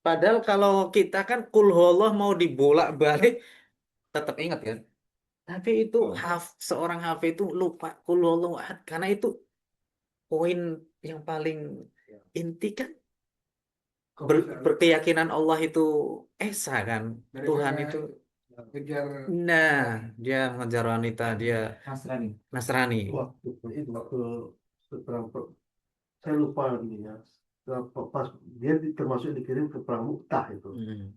Padahal kalau kita kan qul huwallahu mau dibolak-balik tetap ingat kan. Tapi itu seorang hafid itu lupa qul huwallahu ahad karena itu poin yang paling inti kan berkeyakinan Allah itu esa kan. Tuhan itu. Kejar Nah, dia mengejar wanita, dia Nasrani. Waktu itu perang saya lupa ininya. Pas dia termasuk dikirim ke perang Mu'tah itu. Hmm,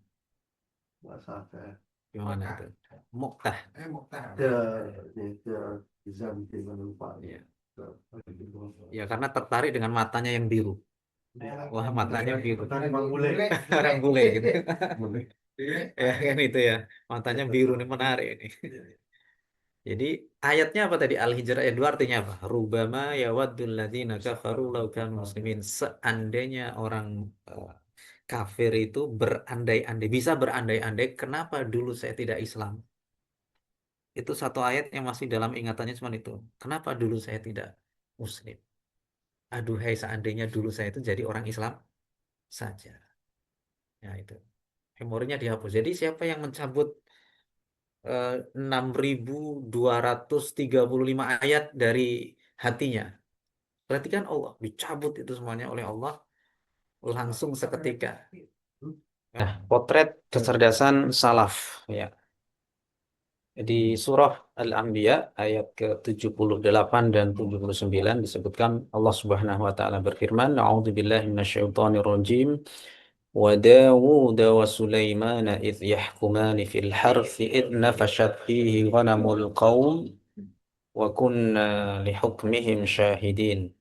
Nggak salah saya. gimana itu? Muktah. Mokhtar. Ke Bizantin lupa. Iya. Ke- Ya karena tertarik dengan matanya yang biru. Wah, matanya biru. Tadi Bang Bule. Orang bule gitu. Bule. Ya kan itu ya. Matanya biru nih menarik ini. Jadi ayatnya apa tadi? Al-Hijr ayat 2 artinya apa? Rubama yawaddul ladzina kafaru law kanu muslimin. Seandainya orang kafir itu berandai-andai, bisa berandai-andai, kenapa dulu saya tidak Islam? Itu satu ayat yang masih dalam ingatannya cuma itu. Kenapa dulu saya tidak Muslim? Aduhai seandainya dulu saya itu jadi orang Islam saja. Ya itu. Memorinya dihapus. Jadi siapa yang mencabut 6.235 ayat dari hatinya? Berarti kan Allah dicabut itu semuanya oleh Allah langsung seketika. Nah, potret kecerdasan salaf ya. Di surah Al-Anbiya ayat ke-78 dan 79 disebutkan Allah Subhanahu wa taala berfirman, "A'udzubillahi minasyaitonir rajim. Wa Dawud wa Sulaiman idh yahkumani fil harthi idh nafashat fihi ghanamul qaum wa kunna lihukmihim syahidin."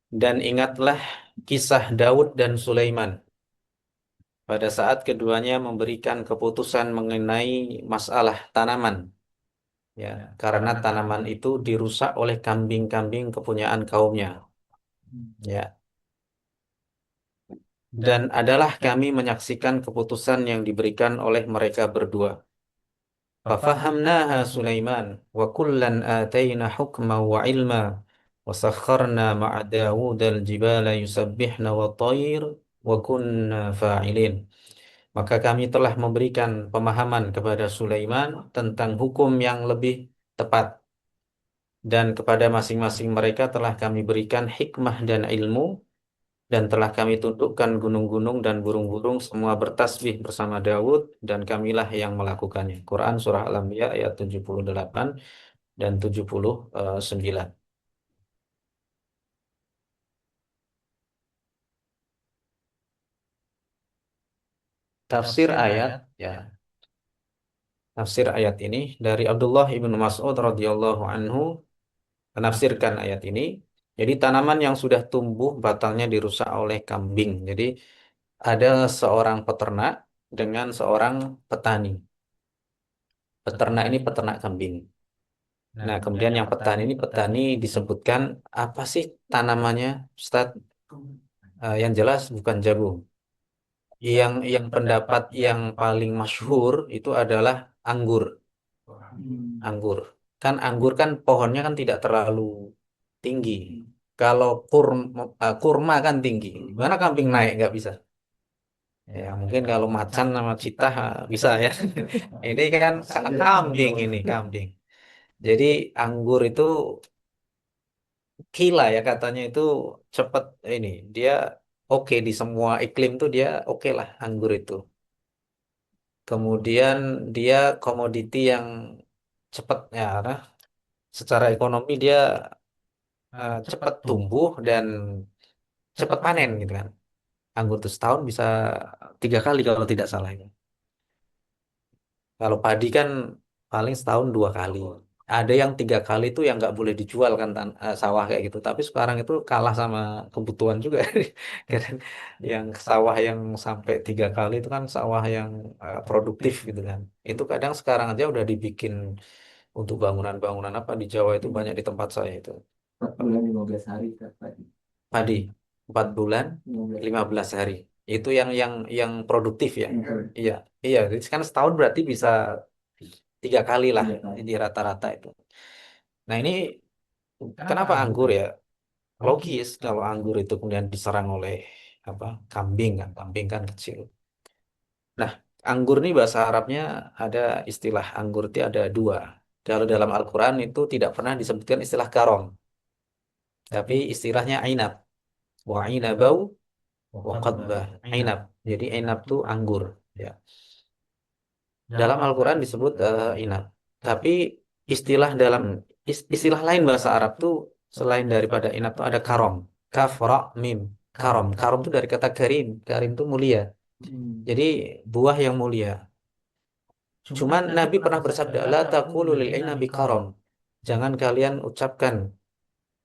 Dan ingatlah kisah Daud dan Sulaiman pada saat keduanya memberikan keputusan mengenai masalah tanaman. Ya, karena tanaman itu dirusak oleh kambing-kambing kepunyaan kaumnya. Ya, dan adalah kami menyaksikan keputusan yang diberikan oleh mereka berdua. Fafahamnaha Sulaiman wa kullan atayna hukma wa ilma wa sakharna ma'a Dawud al-jibala yusabbihna wa tayr wa kunna fa'ilin. Maka kami telah memberikan pemahaman kepada Sulaiman tentang hukum yang lebih tepat. Dan kepada masing-masing mereka telah kami berikan hikmah dan ilmu, dan telah kami tundukkan gunung-gunung dan burung-burung semua bertasbih bersama Daud, dan kamilah yang melakukannya. Quran Surah Al-Anbiya ayat 78 dan 79. Tafsir ayat, ya. Tafsir ayat ini dari Abdullah ibnu Mas'ud radhiyallahu anhu menafsirkan ayat ini. Jadi tanaman yang sudah tumbuh batangnya dirusak oleh kambing. Jadi ada seorang peternak dengan seorang petani. Peternak ini peternak kambing. Nah, kemudian yang petani ini petani disebutkan apa sih tanamannya, Ustaz? Yang jelas bukan jagung. Yang pendapat yang paling masyhur itu adalah anggur. Anggur. Kan anggur kan pohonnya kan tidak terlalu tinggi. Kalau kurma kan tinggi. Gimana kambing naik nggak bisa? Ya mungkin kalau macan sama citah bisa ya. Ini kan kambing ini kambing. Jadi anggur itu Kila ya katanya itu cepet ini. Dia oke di semua iklim tuh dia oke lah anggur itu. Kemudian dia komoditi yang cepet ya, karena secara ekonomi dia cepat tumbuh dan cepat panen gitu kan. Anggur tuh setahun bisa 3 kali kalau tidak salah itu. Kalau padi kan paling setahun 2 kali. Ada yang 3 kali itu yang nggak boleh dijual kan sawah kayak gitu. Tapi sekarang itu kalah sama kebutuhan juga. Kan yang sawah yang sampai 3 kali itu kan sawah yang produktif gitu kan. Itu kadang sekarang aja udah dibikin untuk bangunan-bangunan apa di Jawa itu banyak di tempat saya itu. 4 bulan 15 hari dapat. Padi 4 bulan 15 hari. Itu yang produktif ya. Iya, iya. Jadi kan setahun berarti bisa 3 kali lah 3 kali. di rata-rata itu. Nah ini kenapa anggur ya? Logis kalau anggur itu kemudian diserang oleh apa? Kambing kan, kambing kan kecil. Nah, anggur ini bahasa Arabnya ada istilah anggur itu ada dua. Kalau dalam Al-Quran itu tidak pernah disebutkan istilah karom, tapi istilahnya ainab. Wa ainabau wa qadbah. Ainab. Jadi ainab itu anggur. Ya. Dalam Al-Quran disebut inab. Tapi istilah dalam istilah lain bahasa Arab tuh selain daripada inab tuh ada karom. Kaf, ra, mim. Karom. Karom itu dari kata karim. Karim itu mulia. Jadi buah yang mulia. Cuman Nabi pernah bersabda, la taqulu lil inabi karom. Jangan kalian ucapkan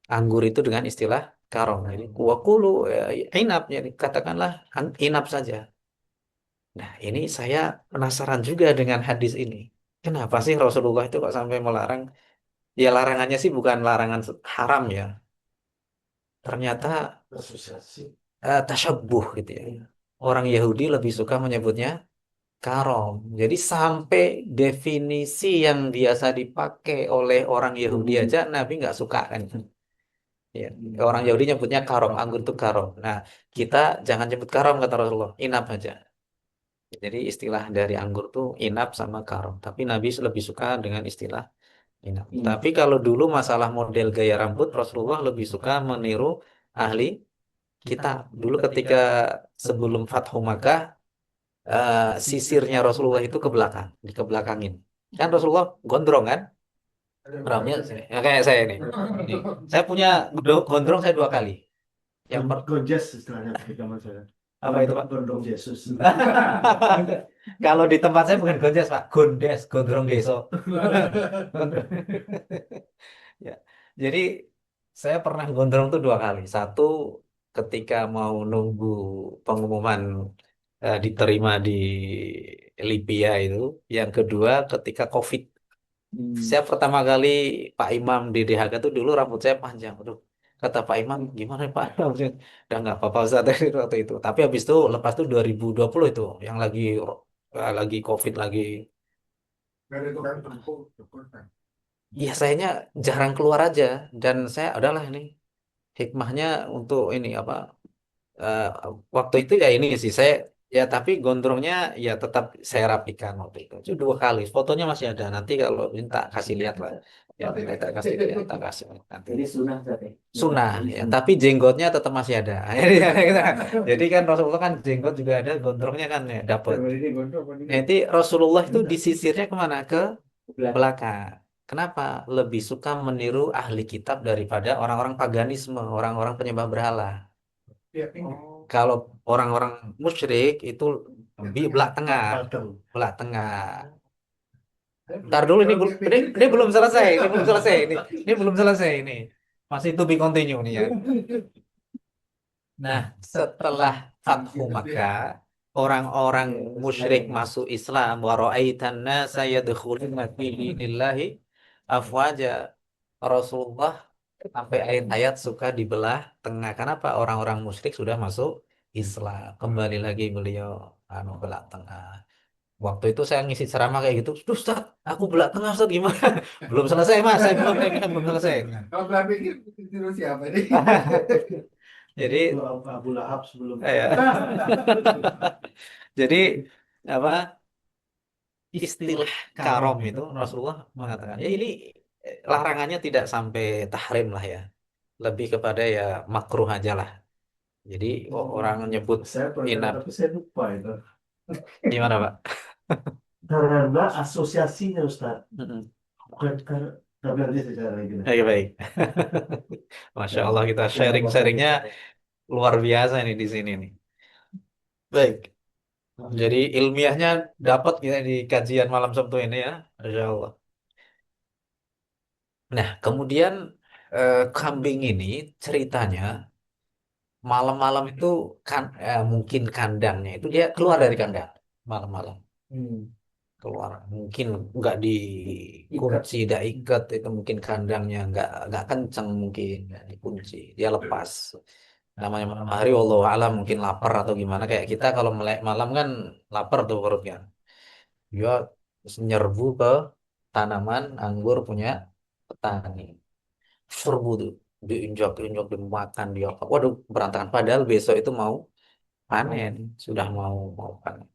anggur itu dengan istilah karom. Jadi kuwakulu inab. Jadi katakanlah inab saja. Nah, ini saya penasaran juga dengan hadis ini. Kenapa sih Rasulullah itu kok sampai melarang? Ya larangannya sih bukan larangan haram ya. Ternyata tasyabbuh gitu ya. Orang Yahudi lebih suka menyebutnya karom. Jadi sampai definisi yang biasa dipakai oleh orang Yahudi aja Nabi nggak suka kan. Ya, orang Yahudi nyebutnya karom, anggur itu karom. Nah, kita jangan nyebut karom kata Rasulullah, inap aja. Jadi istilah dari anggur tuh inap sama karom. Tapi Nabi lebih suka dengan istilah inap. Tapi kalau dulu masalah model gaya rambut, Rasulullah lebih suka meniru ahli kitab. Dulu ketika sebelum Fathu Makkah, sisirnya Rasulullah itu ke belakang, dikebelakangin. Kan Rasulullah gondrong kan? Rambutnya ya, kayak saya nih. Nih, saya punya gondrong saya 2 kali. Yang Gonjes istilahnya di zaman saya. apa itu Pak? Gondrong Yesus. Kalau di tempat saya bukan gonjes Pak, gondes, gondrong deso. Ya, jadi saya pernah gondrong tuh 2 kali. Satu ketika mau nunggu pengumuman diterima di Libya itu. Yang kedua ketika COVID. Saya pertama kali Pak Imam di DHK tuh dulu rambut saya panjang. Aduh, kata Pak Imam, gimana Pak? Rambutnya, udah nggak apa-apa Ustaz waktu itu. Tapi habis itu lepas itu 2020 itu yang lagi COVID lagi. Dan itu kan tempuh kan. Iya, sayanya jarang keluar aja dan saya adalah ini hikmahnya untuk ini apa eh, waktu itu ya ini sih saya ya tapi gondrongnya ya tetap saya rapikan waktu itu 2 kali fotonya masih ada nanti kalau minta kasih lihat lah ya minta kasih lihat tak kasih nanti Jadi sunah tadi. sunnah ya tapi jenggotnya tetap masih ada jadi kan Rasulullah kan jenggot juga ada gondrongnya kan ya dapat nanti Rasulullah itu disisirnya kemana ke belakang. Kenapa? Lebih suka meniru ahli kitab daripada orang-orang paganisme, orang-orang penyembah berhala. Kalau orang-orang musyrik itu di belak tengah, belak tengah. Ntar dulu ini belum selesai, ini belum selesai ini. Masih to be continue nih ya. Nah, setelah Fathu Makkah, orang-orang musyrik masuk Islam, wa ra'aitan nasa yadkhuluna fi dinillahi afwaja. Rasulullah sampai ayat-ayat suka dibelah tengah. Kenapa? Orang-orang musyrik sudah masuk Islam. Kembali lagi beliau belah tengah. Waktu itu saya ngisi ceramah kayak gitu. Duh, Ustaz, aku belah tengah Ustaz gimana? Belum selesai Mas, saya belum selesai. Kalau nggak pikir itu siapa nih? Jadi Abu Lahab sebelum. ya. Jadi apa istilah karom itu Rasulullah mengatakan ya ini larangannya tidak sampai tahrim lah ya. lebih kepada ya makruh aja lah. Jadi orang nyebut Saya pernah inap tapi saya lupa itu. gimana Pak? Karena asosiasinya Ustaz, Mm-mm. bukan karena tapi nanti saya cari lagi. Oke, baik. Masya Allah kita Tapi sharing-sharingnya luar biasa nih di sini nih. Baik. Jadi ilmiahnya dapat kita di kajian malam Sabtu ini ya, Masya Allah. Nah, kemudian kambing ini ceritanya malam-malam itu kan mungkin kandangnya itu dia keluar dari kandang malam-malam keluar mungkin nggak dikunci tidak ikat itu mungkin kandangnya nggak kencang mungkin nggak dikunci dia lepas namanya malam hari wallahu alam mungkin lapar atau gimana kayak kita kalau melek malam kan lapar tuh perutnya dia nyerbu ke tanaman anggur punya petani serbu tuh diinjak-injak dimakan dia waduh berantakan padahal besok itu mau panen sudah mau panen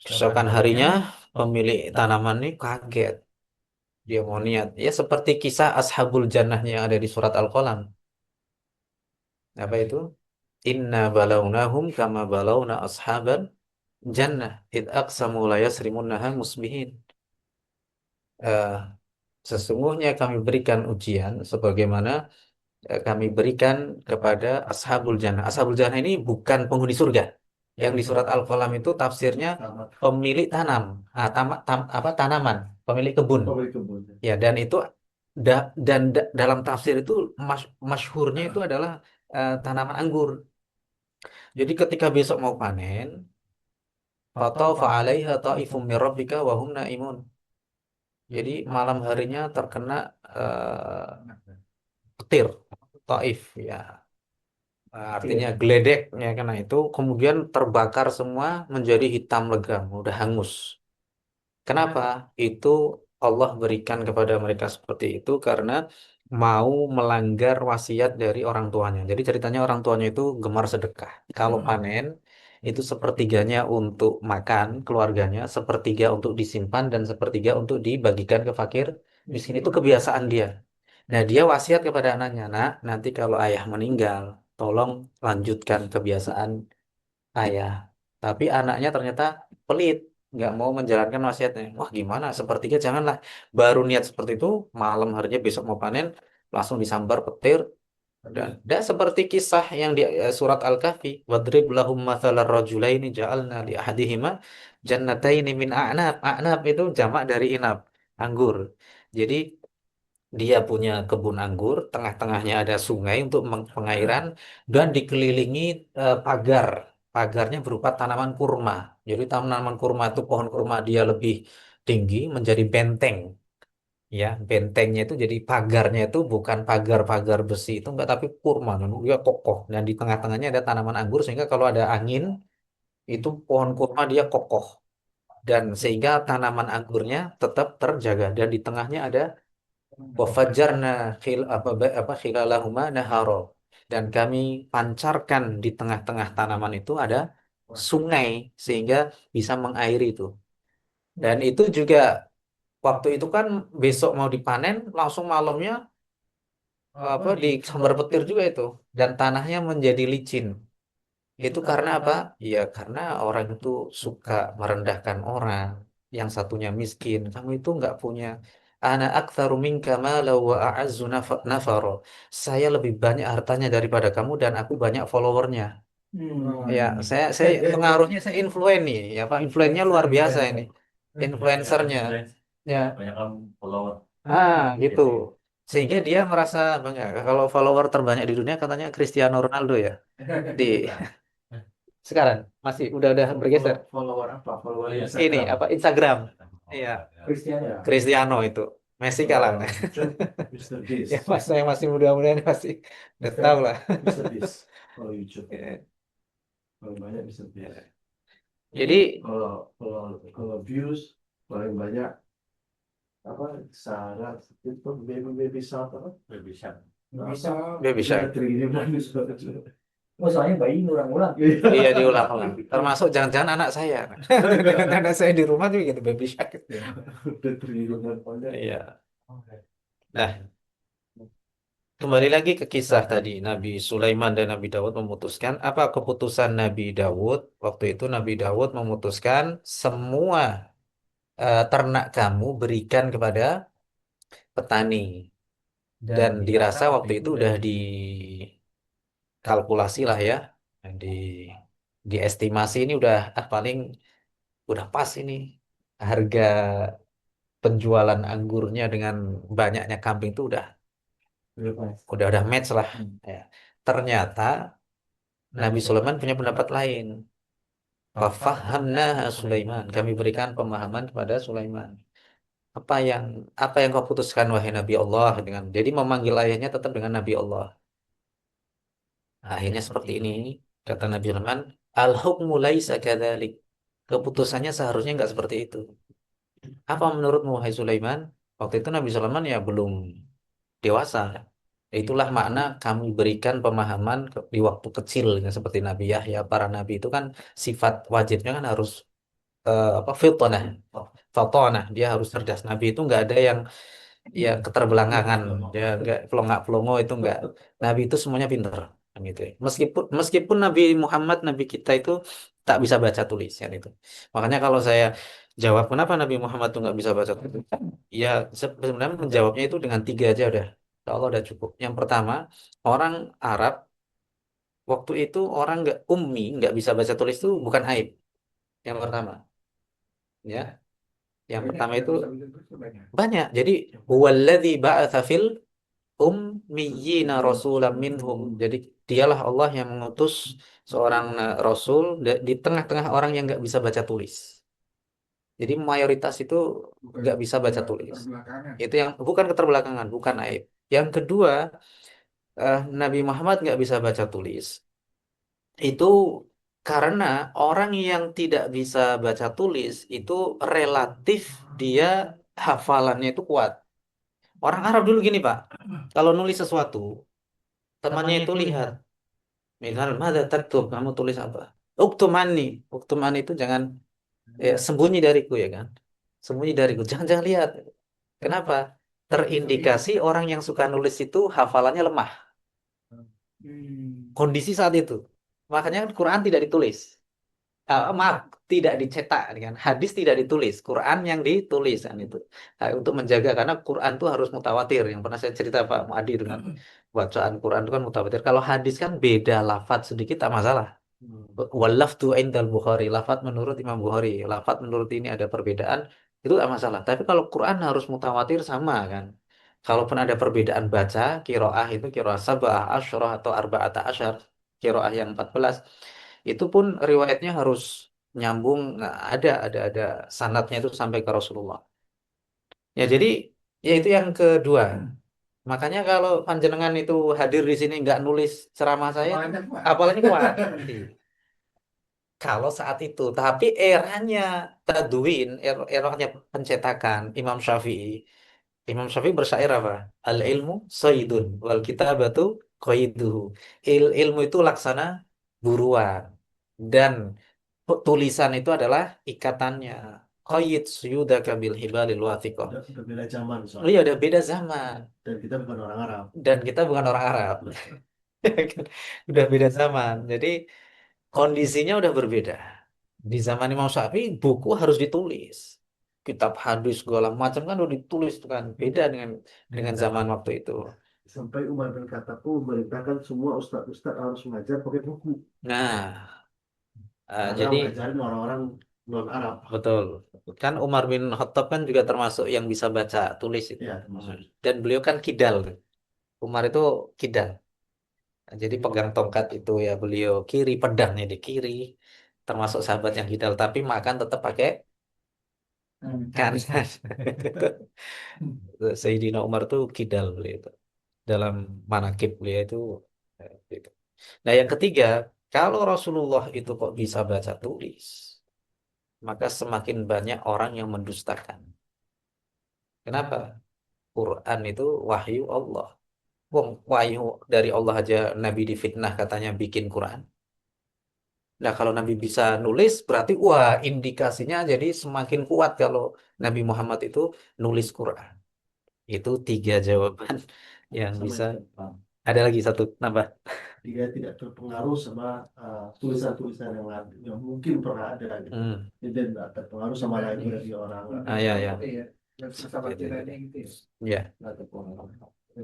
keesokan harinya pemilik tanaman ini kaget dia mau niat ya seperti kisah Ashabul Jannahnya yang ada di surat Al-Qalam apa itu inna balawnahum kama balawna ashaban jannah id aqsamu la yasrimunnaha musbihin. Eh, Sesungguhnya kami berikan ujian sebagaimana kami berikan kepada Ashabul Jannah. Ashabul Jannah ini bukan penghuni surga. Yang di surat Al-Qalam itu tafsirnya pemilik tanam, apa tanaman, pemilik kebun. Pemilik kebun. Ya, dan itu dalam tafsir itu masyhurnya itu adalah tanaman anggur. Jadi ketika besok mau panen, fatawfa 'alaiha ta'ifum min rabbika wa hum naimun. Jadi malam harinya terkena petir, taif ya. Artinya geledek ya karena itu kemudian terbakar semua menjadi hitam legam, udah hangus. Kenapa? Itu Allah berikan kepada mereka seperti itu karena mau melanggar wasiat dari orang tuanya. Jadi ceritanya orang tuanya itu gemar sedekah. Kalau panen itu sepertiganya untuk makan keluarganya, sepertiga untuk disimpan dan sepertiga untuk dibagikan ke fakir miskin. Itu kebiasaan dia. Nah, dia wasiat kepada anaknya, nak, nanti kalau ayah meninggal, tolong lanjutkan kebiasaan ayah. Tapi anaknya ternyata pelit, nggak mau menjalankan wasiatnya. Wah, gimana? Sepertiga janganlah. Baru niat seperti itu, malam harinya besok mau panen, langsung disambar petir. Dan seperti kisah yang di surat Al-Kahfi, wadrib lahum mathalar rajulaini ja'alna li ahadihima jannataini min a'nab. A'nab itu jamak dari inab, anggur. Jadi dia punya kebun anggur, tengah-tengahnya ada sungai untuk pengairan dan dikelilingi pagar. Pagarnya berupa tanaman kurma. Jadi tanaman kurma itu pohon kurma dia lebih tinggi menjadi benteng. Ya, bentengnya itu jadi pagarnya itu bukan pagar-pagar besi itu enggak tapi kurma, dia kokoh dan di tengah-tengahnya ada tanaman anggur sehingga kalau ada angin itu pohon kurma dia kokoh dan sehingga tanaman anggurnya tetap terjaga dan di tengahnya ada wafajarna khilalahuma naharo dan kami pancarkan di tengah-tengah tanaman itu ada sungai sehingga bisa mengairi itu. Dan itu juga waktu itu kan besok mau dipanen langsung malamnya di sambar petir juga itu dan tanahnya menjadi licin. Itu karena apa? Ya karena orang itu suka merendahkan orang. Yang satunya miskin. Kamu itu nggak punya. Ana aktsaru minka mala wa a'azzu nafaro. Saya lebih banyak hartanya daripada kamu dan aku banyak followernya. Ya, saya pengaruhnya saya influen nih. Ya, Pak, influennya luar biasa ini. Influencernya. Ya. Banyak kan follower. Gitu. Sehingga dia merasa bangga. Kalau follower terbanyak di dunia katanya Cristiano Ronaldo ya. Di sekarang masih udah bergeser. Follower apa? Follower Ini apa Instagram? Iya, Cristiano ya? Cristiano itu. Messi kalah. Mr. Beast. Ya mas saya masih muda-muda ini pasti udah tahu lah. Mr. Beast. Kalau YouTube. Ya. Paling banyak Mr. Beast. Jadi Kalau views paling banyak apa syarat itu baby shark apa? Baby shark. Baby Shark. Triliun Oh, soalnya bayi ngulang-ngulang. Iya diulang-ulang. Termasuk jangan-jangan anak saya. Anak saya di rumah juga gitu Baby Shark. Udah triliunan konten. Iya. Nah, kembali lagi ke kisah tadi, Nabi Sulaiman dan Nabi Daud memutuskan, apa keputusan Nabi Daud? Waktu itu Nabi Daud memutuskan semua ternak kamu berikan kepada petani. Dan dirasa waktu itu udah dikalkulasi lah ya, di diestimasi ini udah paling udah pas ini harga penjualan anggurnya dengan banyaknya kambing itu udah match lah. Ya. Ternyata Nabi Sulaiman punya pendapat lain. Fafahamna Sulaiman. Kami berikan pemahaman kepada Sulaiman. Apa yang apa yang kau putuskan wahai Nabi Allah dengan jadi memanggil ayahnya tetap dengan Nabi Allah. Nah, akhirnya seperti ini kata Nabi Sulaiman, al-hukmu laisa kadzalik. Keputusannya seharusnya nggak seperti itu. Apa menurutmu wahai Sulaiman? Waktu itu Nabi Sulaiman ya belum dewasa. Itulah makna kami berikan pemahaman di waktu kecil ya, seperti Nabi Yahya, para nabi itu kan sifat wajibnya kan harus apa fitanah, fatonah, dia harus cerdas. Nabi itu nggak ada yang ya keterbelakangan, ya nggak pelongo itu nggak. Nabi itu semuanya pintar kan gitu ya. Meskipun meskipun Nabi Muhammad Nabi kita itu tak bisa baca tulis kan itu. Makanya kalau saya jawab kenapa Nabi Muhammad itu nggak bisa baca tulis, ya sebenarnya menjawabnya itu dengan tiga aja udah. Insya Allah udah cukup. Yang pertama, orang Arab waktu itu orang nggak ummi, nggak bisa baca tulis itu bukan aib. Yang pertama, ya. Yang pertama itu banyak. Jadi huwallazi ba'atsa fil ummiyina rasulam minhum. Jadi dialah Allah yang mengutus seorang rasul di tengah-tengah orang yang nggak bisa baca tulis. Jadi mayoritas itu nggak bisa baca tulis. Itu yang bukan keterbelakangan, bukan aib. Yang kedua, Nabi Muhammad nggak bisa baca tulis. Itu karena orang yang tidak bisa baca tulis itu relatif dia hafalannya itu kuat. Orang Arab dulu gini Pak, kalau nulis sesuatu, temannya itu lihat, misal, mada taktub, kamu tulis apa? Uktumani, uktumani itu jangan sembunyi dariku ya kan, sembunyi dariku, jangan lihat. Kenapa? Terindikasi orang yang suka nulis itu hafalannya lemah. Kondisi saat itu, makanya kan Quran tidak ditulis. Maaf, tidak dicetak kan. Hadis tidak ditulis, Quran yang ditulis kan itu. Nah, untuk menjaga karena Quran itu harus mutawatir. Yang pernah saya cerita Pak Muadi itu kan bacaan Quran itu kan mutawatir. Kalau hadis kan beda lafadz sedikit tak masalah. Wallafdu indal Bukhari, lafadz menurut Imam Bukhari, lafadz menurut ini ada perbedaan, itu tak masalah. Tapi kalau Quran harus mutawatir sama kan. Kalaupun ada perbedaan baca, kiroah itu kiroah sabah, asyurah atau arba'ata asyar, kiroah yang 14 itu pun riwayatnya harus nyambung, nah, ada sanadnya itu sampai ke Rasulullah. Ya jadi ya itu yang kedua. Makanya kalau panjenengan itu hadir di sini nggak nulis ceramah saya, apalagi kuat. Kalau saat itu, tapi eranya tadwin, eranya pencetakan Imam Syafi'i bersyair apa? Al ilmu saydun wal kitabatu qaiduhu. Ilmu itu laksana buruan dan tulisan itu adalah ikatannya. Qayyid suyudaka bil hibalil wathiqah. Udah beda zaman Oh soalnya. iya udah beda zaman Dan kita bukan orang Arab. dan kita bukan orang Arab. Udah beda zaman. Jadi kondisinya udah berbeda. Di zaman Imam Syafi'i buku harus ditulis. Kitab hadis segala macam kan udah ditulis tuh kan. Beda dengan zaman waktu itu. Sampai Umar bin Khattab pun memerintahkan semua ustadz-ustadz harus mengajar pakai buku. Nah, Karena jadi mengajarin orang-orang non Arab. betul. Kan Umar bin Khattab kan juga termasuk yang bisa baca tulis itu. Ya, termasuk. Dan beliau kan kidal. Umar itu kidal. Jadi pegang tongkat itu ya beliau kiri, pedangnya di kiri. Termasuk sahabat yang kidal. Tapi makan tetap pakai kanan. Sayyidina Umar itu kidal beliau itu. Dalam manakib beliau itu. Gitu. Nah yang ketiga, kalau Rasulullah itu kok bisa baca tulis, maka semakin banyak orang yang mendustakan. Kenapa? Quran itu wahyu Allah. Wong wahyu dari Allah aja Nabi difitnah katanya bikin Quran. Nah kalau Nabi bisa nulis berarti wah indikasinya jadi semakin kuat kalau Nabi Muhammad itu nulis Quran. Itu tiga jawaban yang sama bisa. yang Jepang. Ada lagi satu nambah. Dia tidak terpengaruh sama tulisan-tulisan yang mungkin pernah ada gitu. Hmm. Jadi dia tidak terpengaruh sama library orang. Ya, ya. Iya, filsafat Jadi, Cina ini gitu ya. ya, Nggak terpengaruh.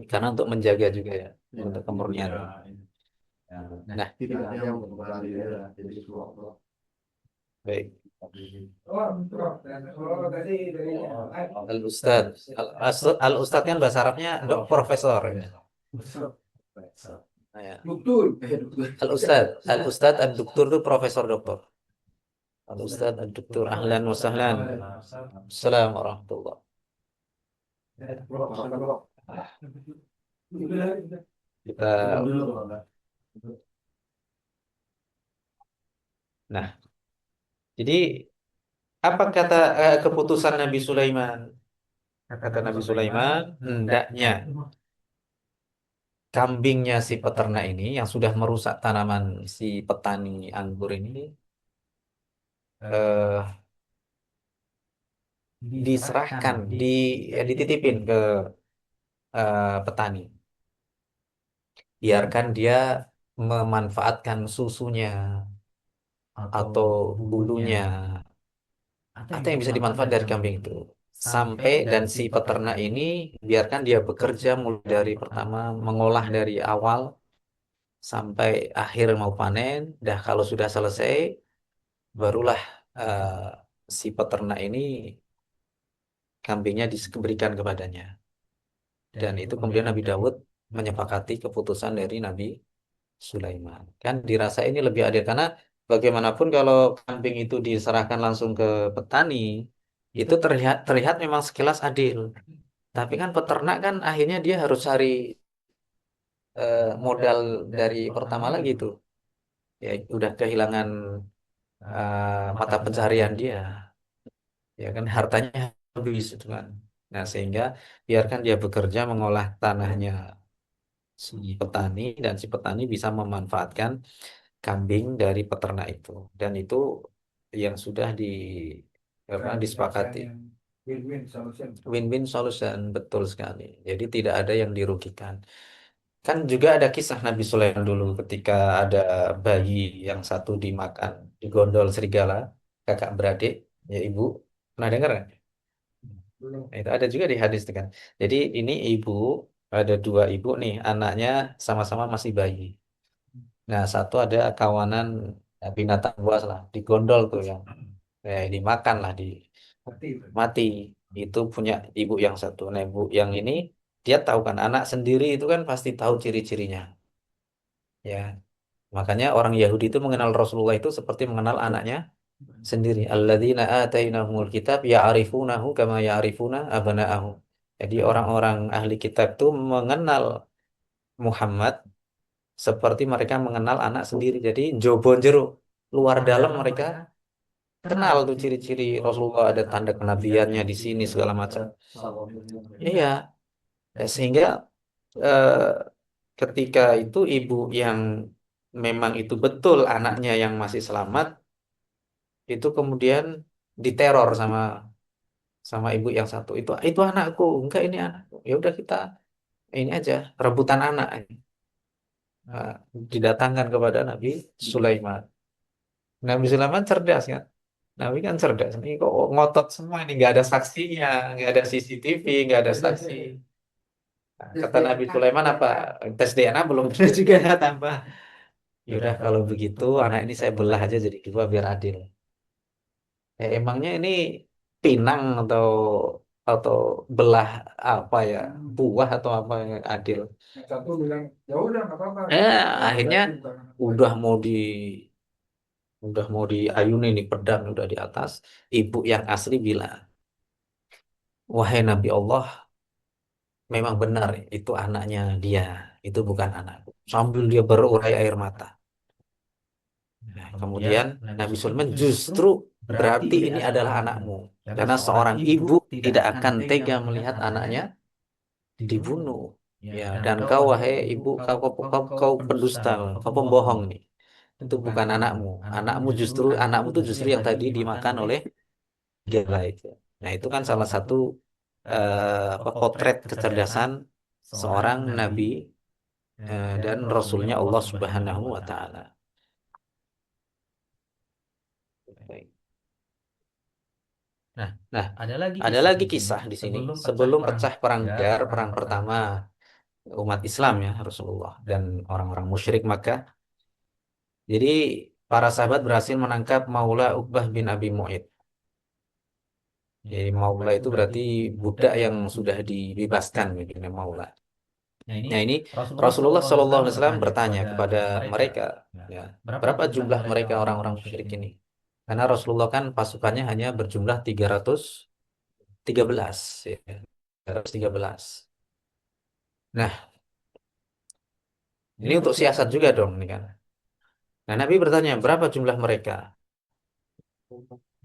karena untuk menjaga juga ya, Ya, untuk kemurnian. ya, ya. Nah, Tidak ada yang mempengaruhi dia. Jadi semua baik. Oh, betul. Oh, tadi dari Al-Ustad. Al-Ustad kan bahasa Arabnya profesor. Ya. Nah, ya. betul. Al-Ustad. Al-Ustad, Ad-Doktur itu profesor doktor. Al-Ustad, Ad-Doktur. Ahlan wa sahlan. Assalamualaikum warahmatullahi kita. Nah, jadi apa kata keputusan Nabi Sulaiman? Kata Nabi Sulaiman, hendaknya kambingnya si peternak ini yang sudah merusak tanaman si petani anggur ini eh, diserahkan, dititipin ke petani. Biarkan dia memanfaatkan susunya atau bulunya atau yang bisa dimanfaatkan dari kambing itu. Sampai dan si peternak ini biarkan dia bekerja mulai dari pertama mengolah dari awal sampai akhir mau panen. Dah kalau sudah selesai, barulah eh, si peternak ini kambingnya diberikan kepadanya. Dan itu kemudian Nabi Daud menyepakati keputusan dari Nabi Sulaiman. Kan dirasa ini lebih adil karena bagaimanapun kalau kambing itu diserahkan langsung ke petani, itu terlihat terlihat memang sekilas adil. Tapi kan peternak kan akhirnya dia harus cari modal dari pertama lagi tuh. Ya udah kehilangan mata pencarian dia. Ya kan hartanya habis itu kan. Nah, sehingga biarkan dia bekerja mengolah tanahnya si petani dan si petani bisa memanfaatkan kambing dari peternak itu. Dan itu yang sudah disepakati. Win-win solution. Win-win solution, betul sekali. Jadi tidak ada yang dirugikan. Kan juga ada kisah Nabi Sulaiman dulu ketika ada bayi yang satu dimakan, digondol serigala, kakak beradik, ya ibu. Pernah dengar kan? Belum. Nah, itu ada juga di hadis itu kan. Jadi ini ibu, ada dua ibu nih, anaknya sama-sama masih bayi. Nah, satu ada kawanan binatang buas lah, digondol tuh yang dimakan lah, Mati. mati. Itu punya ibu yang satu. Nah, ibu yang ini dia tahu kan anak sendiri itu kan pasti tahu ciri-cirinya. Ya, makanya orang Yahudi itu mengenal Rasulullah itu seperti mengenal anaknya sendiri. Alladzina atainahumul kitab ya'rifunahu kama ya'rifuna abna'ahum. Jadi orang-orang ahli kitab itu mengenal Muhammad seperti mereka mengenal anak sendiri. Jadi jobon jeruk luar dalam mereka kenal tuh ciri-ciri Rasulullah, ada tanda kenabiannya di sini segala macam. Iya, sehingga eh, ketika itu ibu yang memang itu betul anaknya yang masih selamat itu kemudian diteror sama sama ibu yang satu. Itu anakku, enggak ini anakku. Ya udah kita ini aja rebutan anak. Nah, didatangkan kepada Nabi Sulaiman. Nabi Sulaiman cerdas kan? Nabi kan cerdas. Ini kok ngotot semua ini nggak ada saksinya, nggak ada CCTV, nggak ada saksi. Nah, kata Nabi Sulaiman apa? Tes DNA belum ada juga tambah. Yaudah kalau begitu anak ini saya belah aja jadi dua biar adil. Emangnya ini pinang atau belah apa ya buah atau apa yang adil? Yang satu bilang, ya udah nggak apa-apa. Akhirnya udah mau di diayuni nih pedang udah di atas. Ibu yang asli bilang, wahai Nabi Allah, memang benar itu anaknya dia, itu bukan anakku. Sambil dia berurai air mata. Nah, kemudian Nabi Sulaiman justru berarti ini adalah anakmu. Karena seorang ibu tidak akan tega melihat anaknya dibunuh. Ya, dan kau wahai ibu, kau pendusta, kau pembohong nih. Itu bukan anakmu. Anakmu itu justru yang tadi dimakan oleh gila itu. Nah, itu kan salah satu potret kecerdasan seorang nabi dan rasulnya Allah Subhanahu wa taala. Baik. Nah, ada lagi kisah di sini sebelum pecah perang Badar, perang pertama umat Islam ya Rasulullah dan orang-orang musyrik Makkah. Jadi para sahabat berhasil menangkap Maula Uqbah bin Abi Mu'ayth. Jadi Maula itu berarti budak yang sudah dibebaskan gitu, Maula. Nah ini Rasulullah SAW bertanya kepada mereka, ya, berapa jumlah mereka orang-orang musyrik ini? Karena Rasulullah kan pasukannya hanya berjumlah 313, ya, 313. Nah, ini untuk siasat juga dong, nih kan. Nah, Nabi bertanya, berapa jumlah mereka?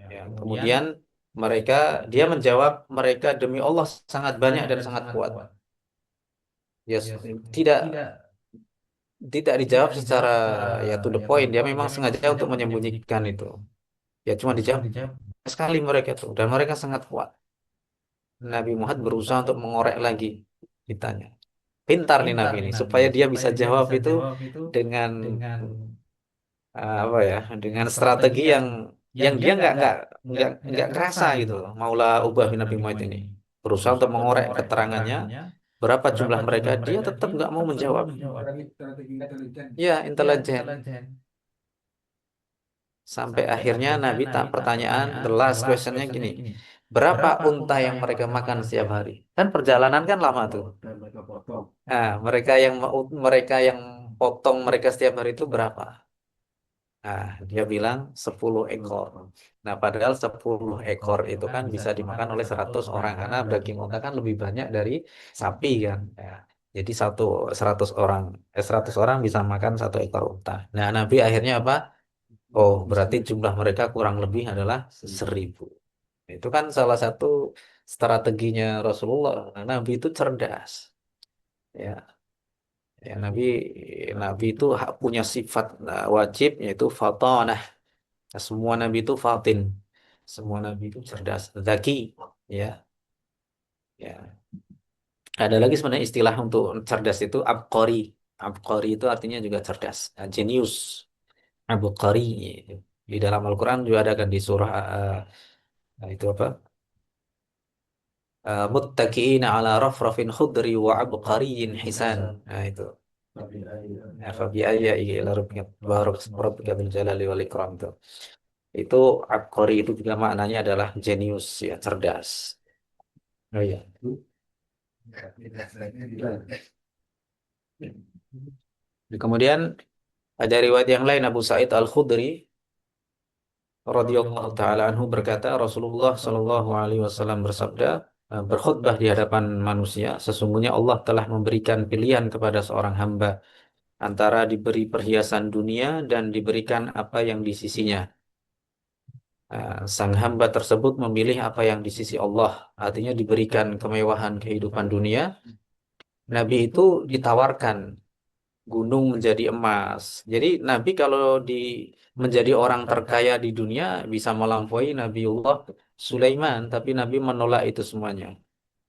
Ya, kemudian dia menjawab, mereka demi Allah sangat banyak dan sangat kuat. Ya, tidak tidak dijawab secara ya to the point. Dia memang sengaja untuk menyembunyikan itu. Ya cuma dijawab sekali mereka tuh dan mereka sangat kuat. Nabi Muhammad berusaha untuk mengorek lagi ditanya. Pintar nih Nabi ini supaya dia bisa jawab itu dengan apa ya? Dengan strategi yang dia nggak kerasa gitu loh. Maula Ubah bin Abi Muhammad ini berusaha untuk mengorek keterangannya berapa jumlah mereka, dia tetap nggak mau menjawab. Strategi intelijen. Ya, intelijen. Sampai akhirnya Nabi tak pertanyaan, the last questionnya gini, berapa unta yang mereka makan setiap hari? Kan perjalanan kan lama tuh. Dan mereka potong. Nah, mereka yang potong mereka setiap hari itu berapa? Nah, dia bilang 10 ekor. Nah, padahal 10 ekor itu kan bisa dimakan oleh 100 orang karena daging unta kan lebih banyak dari sapi kan. Ya. Jadi 100 orang bisa makan 1 ekor unta. Nah, Nabi akhirnya apa? Oh, berarti jumlah mereka kurang lebih adalah 1000. Itu kan salah satu strateginya Rasulullah. Nah, Nabi itu cerdas. Ya, ya Nabi itu punya sifat wajib yaitu fatanah. Nah, semua Nabi itu fatin. Semua Nabi itu cerdas, zaki. Ya, ya. Ada lagi sebenarnya istilah untuk cerdas itu abqari. Abqari itu artinya juga cerdas, jenius. Abqari. Di dalam Al-Quran juga ada kan di surah itu apa? Muttaqiina ala rafrafin khudri wa abqariyyin hisan. Nah itu. Tapi Nah, Fabi ayyi ila rabbika bil jalali wal ikram itu. Itu abqari itu juga maknanya adalah jenius ya, cerdas. Oh iya. Kemudian ada riwayat yang lain Abu Sa'id Al-Khudri radhiyallahu taala anhu berkata Rasulullah Shallallahu alaihi wasallam bersabda berkhutbah di hadapan manusia sesungguhnya Allah telah memberikan pilihan kepada seorang hamba antara diberi perhiasan dunia dan diberikan apa yang di sisinya. Sang hamba tersebut memilih apa yang di sisi Allah, artinya diberikan kemewahan kehidupan dunia. Nabi itu ditawarkan gunung menjadi emas. Jadi Nabi kalau menjadi orang terkaya di dunia bisa melampaui Nabiullah Sulaiman, tapi Nabi menolak itu semuanya.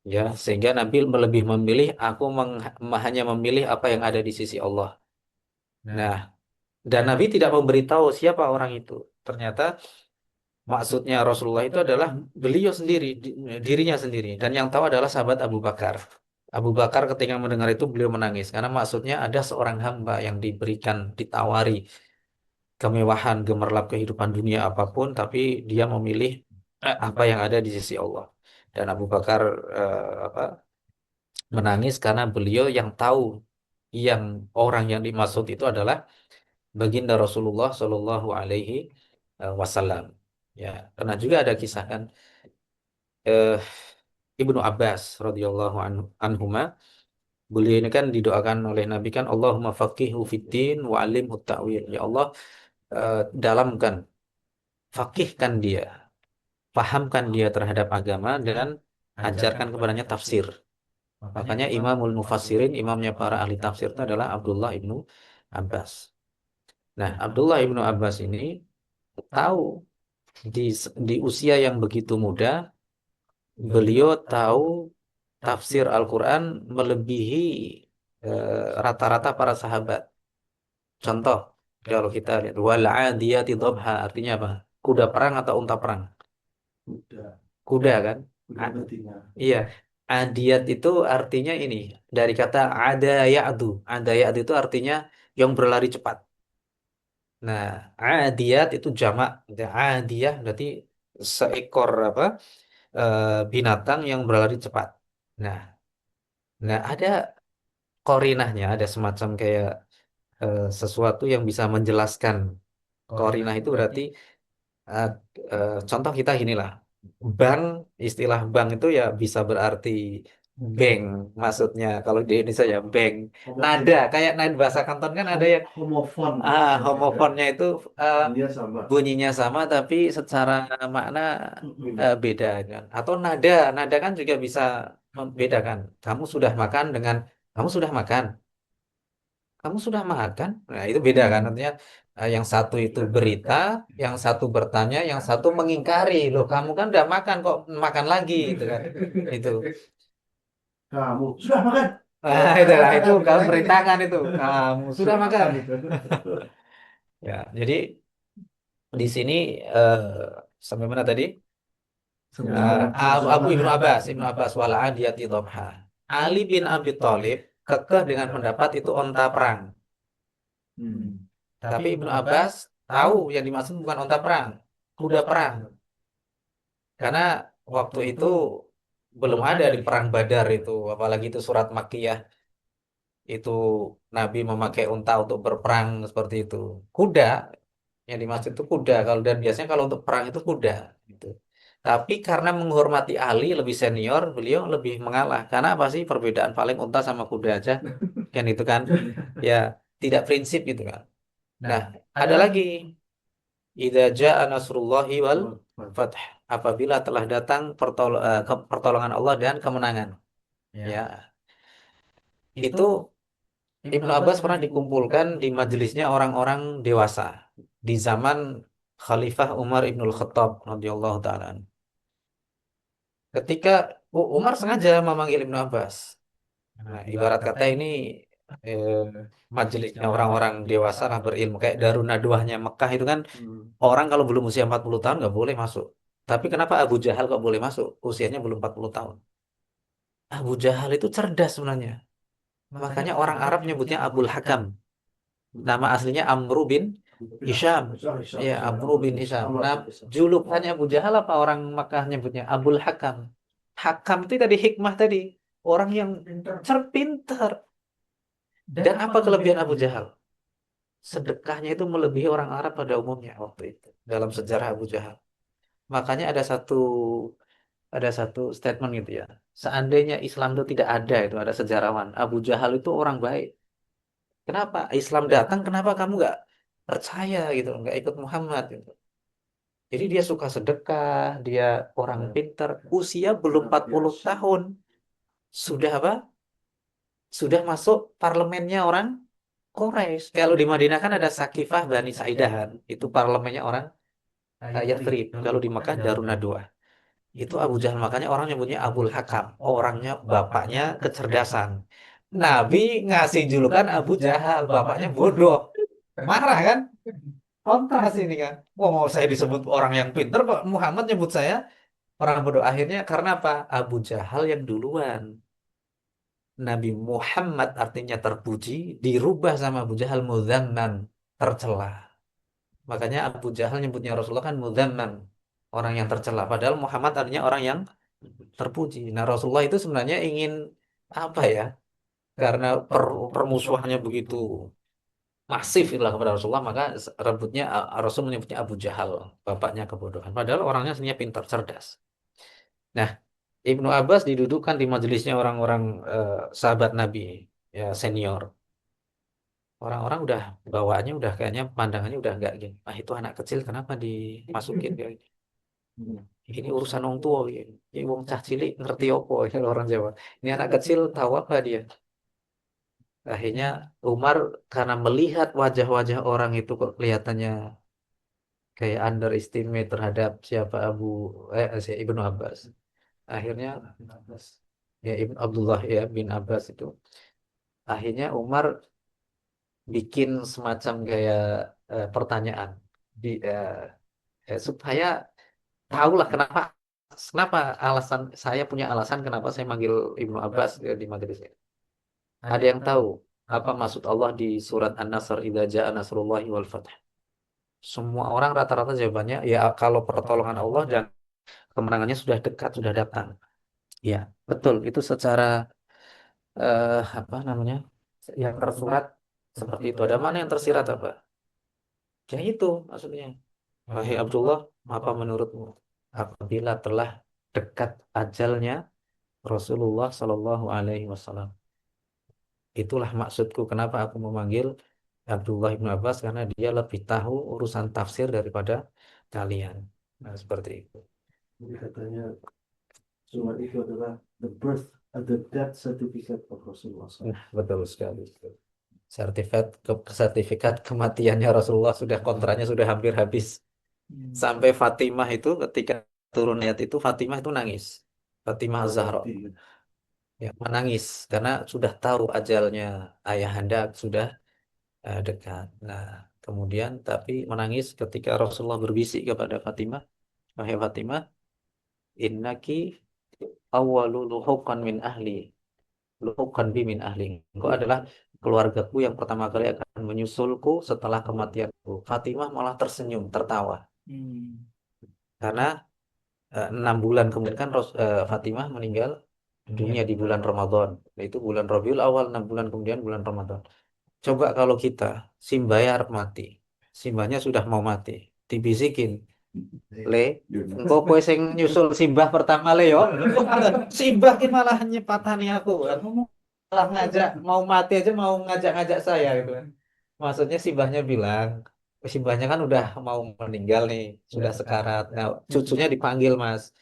Ya, sehingga Nabi lebih memilih hanya memilih apa yang ada di sisi Allah. Nah, dan Nabi tidak memberitahu siapa orang itu. Ternyata maksudnya Rasulullah itu adalah beliau sendiri, dirinya sendiri. Dan yang tahu adalah sahabat Abu Bakar. Abu Bakar ketika mendengar itu beliau menangis. Karena maksudnya ada seorang hamba yang ditawari kemewahan, gemerlap kehidupan dunia apapun, tapi dia memilih apa yang ada di sisi Allah. Dan Abu Bakar menangis karena beliau yang tahu orang yang dimaksud itu adalah baginda Rasulullah Shallallahu Alaihi Wasallam. Ya, pernah juga ada kisah kan eh, Ibnu Abbas radhiyallahu anhuma, beliau ini kan didoakan oleh Nabi kan Allahumma faqihu fiddin wa alimhu ta'wil. Ya Allah, dalamkan, fakihkan dia, pahamkan dia terhadap agama dan ajarkan kepadanya tafsir. Makanya Imamul Mufassirin, imamnya para ahli tafsir itu adalah Abdullah ibnu Abbas. Nah, Abdullah ibnu Abbas ini tahu di usia yang begitu muda, beliau tahu tafsir Al-Quran melebihi rata-rata para sahabat. Contoh, kalau kita lihat wal adiyati dhabha artinya apa? Kuda perang atau unta perang? Udah, Kuda kan? udah bertiga. Iya. Adiyat itu artinya ini dari kata ada ya'du. Ada ya'du itu artinya yang berlari cepat. Nah, adiyat itu jamak. Adiyah berarti seekor apa? Binatang yang berlari cepat. Nah, nah ada korinahnya, ada semacam kayak sesuatu yang bisa menjelaskan. Korinah itu berarti eh, contoh kita inilah. Bank, istilah bank itu ya bisa berarti bank, maksudnya kalau di Indonesia ya bank. Nada, kayak nada bahasa Kanton kan ada yang Homofon. homofonnya itu eh, Dia sama. bunyinya sama tapi secara makna beda kan. Atau nada, nada kan juga bisa membedakan. Kamu sudah makan dengan kamu sudah makan. Kamu sudah makan? Nah, itu beda kan. Artinya yang satu itu berita, yang satu bertanya, yang satu mengingkari. Loh, kamu kan udah makan kok makan lagi gitu kan. Itu. Kamu sudah makan? Nah, itu kamu merintahkan itu. Kamu sudah makan. Ya, jadi di sini sampai mana tadi? Abu Ibnu Abbas, Ibnu Abbas wal adiyati dhabha. Ali bin Abi Thalib kekeh dengan pendapat itu onta perang. Tapi Ibnu Abbas tahu yang dimaksud bukan onta perang, kuda perang. Karena waktu itu belum ada di perang Badar itu, apalagi itu surat Makkiyah itu Nabi memakai unta untuk berperang seperti itu. Kuda yang dimaksud itu kuda. Kalau dan biasanya kalau untuk perang itu kuda. Gitu. Tapi karena menghormati Ali lebih senior, beliau lebih mengalah. Karena apa sih perbedaan paling unta sama kuda aja, kan itu kan? Ya tidak prinsip gitu kan. Nah, ada lagi. Idza jaa nasrullahi wal fath. Apabila telah datang pertolongan Allah dan kemenangan. Ya, itu Ibnu Abbas pernah dikumpulkan di majelisnya orang-orang dewasa di zaman Khalifah Umar Ibnul Khattab radhiyallahu taala. Ketika Umar sengaja memanggil Ibnu Abbas. Nah, ibarat kata ini eh, majelisnya orang-orang dewasa lah berilmu kayak Darun Nadwahnya Mekah itu kan orang kalau belum usia 40 tahun nggak boleh masuk. Tapi kenapa Abu Jahal kok boleh masuk? Usianya belum 40 tahun. Abu Jahal itu cerdas sebenarnya. Makanya orang Arab nyebutnya Abul Hakam. Nama aslinya Amru bin Hisham. Ya, Amru bin Hisham. Nah, julukannya Abu Jahal apa orang Makkah nyebutnya? Abul Hakam. Hakam itu tadi hikmah tadi. Orang yang pintar. Dan apa kelebihan Abu Jahal? Sedekahnya itu melebihi orang Arab pada umumnya waktu itu. Dalam sejarah Abu Jahal. Makanya ada satu statement gitu ya. Seandainya Islam itu tidak ada itu ada sejarawan. Abu Jahal itu orang baik. Kenapa? Islam datang, kenapa kamu nggak percaya gitu, nggak ikut Muhammad gitu. Jadi dia suka sedekah, dia orang pintar. Usia belum 40 tahun. Sudah apa? Sudah masuk parlemennya orang Quraisy. Kalau di Madinah kan ada Sakifah Bani Saidahan. Itu parlemennya orang Yathrib. Kalau di Mekah Darun Nadwa. Itu Abu Jahal makanya orang nyebutnya Abul Hakam, orangnya bapaknya kecerdasan. Nabi ngasih julukan Abu Jahal, bapaknya bodoh. Marah kan? Kontras ini kan. Oh, mau saya disebut orang yang pintar kok Muhammad nyebut saya orang bodoh. Akhirnya karena apa? Abu Jahal yang duluan. Nabi Muhammad artinya terpuji, dirubah sama Abu Jahal mudzamman, tercela. Makanya Abu Jahal nyebutnya Rasulullah kan mudzamman, orang yang tercela. Padahal Muhammad artinya orang yang terpuji. Nah, Rasulullah itu sebenarnya ingin apa ya? Karena permusuhannya begitu masif itulah kepada Rasulullah, maka rebutnya Rasul menyebutnya Abu Jahal, bapaknya kebodohan. Padahal orangnya sebenarnya pintar, cerdas. Nah, Ibnu Abbas didudukan di majelisnya orang-orang sahabat Nabi, ya senior. Orang-orang udah bawaannya udah kayaknya pandangannya udah enggak gini. Ah itu anak kecil kenapa dimasukin kayak gini? Ini urusan orang tua gitu. Ini wong cah cilik ngerti apa ya orang Jawa. Ini anak kecil tahu apa dia? Akhirnya Umar karena melihat wajah-wajah orang itu kok kelihatannya kayak underestimate terhadap siapa si Ibnu Abbas. Akhirnya ya Ibn Abdullah ya bin Abbas itu. Akhirnya Umar bikin semacam kayak pertanyaan di supaya tahulah kenapa kenapa alasan saya punya alasan kenapa saya manggil Ibnu Abbas di majelis ini. Ada yang tahu apa maksud Allah di surat An-Nasr idza jaa nasrullahi wal fath? Semua orang rata-rata jawabannya ya kalau pertolongan Allah dan kemenangannya sudah dekat, sudah datang. Ya, betul. Itu secara apa namanya? Yang tersurat seperti itu. Ada mana yang tersirat apa? Ya itu maksudnya. Wahai Abdullah, apa menurutmu? Apabila telah dekat ajalnya Rasulullah Shallallahu Alaihi Wasallam. Itulah maksudku kenapa aku memanggil Abdullah bin Abbas karena dia lebih tahu urusan tafsir daripada kalian. Nah, seperti itu. Jadi katanya surat itu adalah the birth the death certificate of Rasulullah SAW. Nah, betul sekali. Sertifikat kematiannya Rasulullah sudah kontraknya sudah hampir habis. Sampai Fatimah itu ketika turun ayat itu Fatimah itu nangis. Fatimah Zahra ya menangis karena sudah tahu ajalnya ayahanda sudah dekat. Nah, kemudian tapi menangis ketika Rasulullah berbisik kepada Fatimah, wahai Fatimah, innaki awwalu luhuqan min ahli, luhuqan bi min ahli. Engkau adalah keluargaku yang pertama kali akan menyusulku setelah kematianku. Fatimah malah tersenyum, tertawa. Karena 6 bulan kemudian kan Fatimah meninggal dunia di bulan Ramadan. Itu bulan Rabiul Awal, 6 bulan kemudian bulan Ramadan. Coba kalau kita, Simbayar mati. Simbahnya sudah mau mati. Dibisikin. Le, engkau kowe sing nyusul Simbah pertama le yo. Simbah ki malah nyepatani aku. Malah ngajak mau mati aja mau ngajak-ngajak saya gitu kan. Maksudnya Simbahnya bilang, Simbahnya kan udah mau meninggal nih, sudah sekarat. Nah, cucunya dipanggil Mas.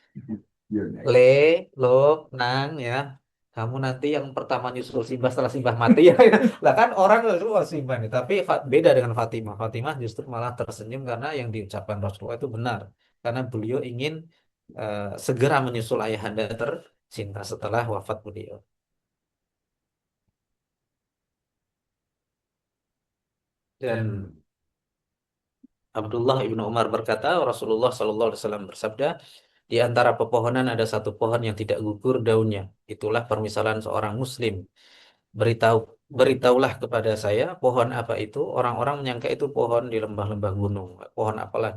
Le, lo, Nang ya. Kamu nanti yang pertama nyusul Simbah setelah Simbah mati ya. Lah kan orang itu oh, Simbah nih. Tapi beda dengan Fatimah. Fatimah justru malah tersenyum karena yang diucapkan Rasulullah itu benar. Karena beliau ingin segera menyusul ayahanda tercinta setelah wafat beliau. Dan Abdullah ibnu Umar berkata, Rasulullah Shallallahu Alaihi Wasallam bersabda, di antara pepohonan ada satu pohon yang tidak gugur daunnya. Itulah permisalan seorang Muslim. Beritahu, beritahulah kepada saya pohon apa itu. Orang-orang menyangka itu pohon di lembah-lembah gunung. Pohon apalah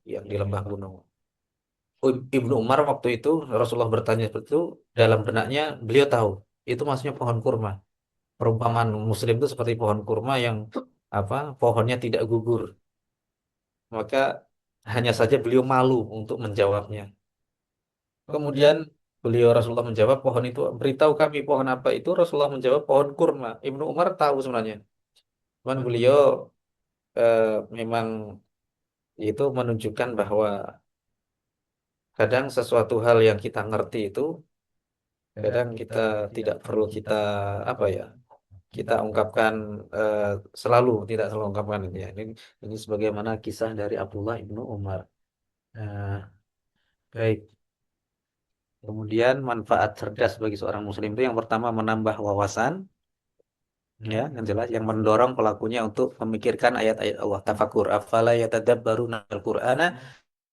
yang di lembah gunung. Ibnu Umar waktu itu Rasulullah bertanya seperti itu dalam benaknya beliau tahu itu maksudnya pohon kurma. Perumpamaan Muslim itu seperti pohon kurma yang apa pohonnya tidak gugur. Maka hanya saja beliau malu untuk menjawabnya. Kemudian beliau Rasulullah menjawab pohon itu beritahu kami pohon apa itu Rasulullah menjawab pohon kurma. Ibnu Umar tahu sebenarnya. Cuman beliau memang itu menunjukkan bahwa kadang sesuatu hal yang kita ngerti itu kadang kita tidak perlu kita apa ya kita ungkapkan eh, selalu tidak selalu ungkapkan ini ya. Ini sebagaimana kisah dari Abdullah ibnu Umar. Nah, baik. Kemudian manfaat cerdas bagi seorang muslim itu yang pertama menambah wawasan, ya, yang jelas yang mendorong pelakunya untuk memikirkan ayat-ayat Allah. Tafakur, afala yatadabbaruna al-Qur'ana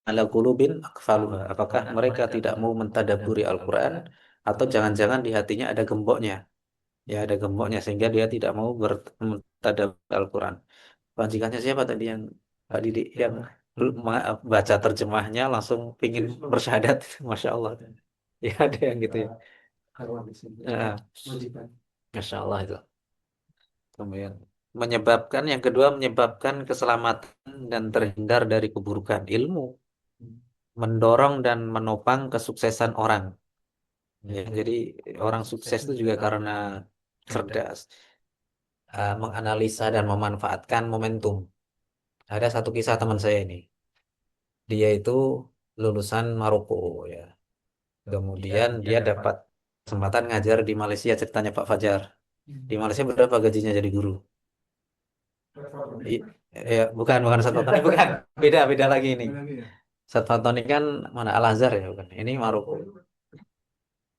ala qulubin aqfaluha. Apakah mereka tidak mau mentadabburi Al-Qur'an atau jangan-jangan di hatinya ada gemboknya? Ya, ada gemboknya sehingga dia tidak mau mentadabbur Al-Qur'an. Majikannya siapa tadi yang Pak Didik yang baca terjemahnya langsung pingin bersyahadat, Masya Allah. Ya ada yang gitu ya. Karwan di sini. Nah, Majikan. Masya Allah itu. Kemudian menyebabkan yang kedua menyebabkan keselamatan dan terhindar dari keburukan ilmu, mendorong dan menopang kesuksesan orang. Ya, jadi orang sukses itu juga karena cerdas, menganalisa dan memanfaatkan momentum. Ada satu kisah teman saya ini. Dia itu lulusan Maroko ya. Kemudian dia dapat kesempatan ngajar di Malaysia ceritanya Pak Fajar. Di Malaysia berapa gajinya jadi guru? Ya, bukan Satpam bukan. Beda lagi ini. Satpam kan mana Al Azhar ya bukan. Ini Maroko.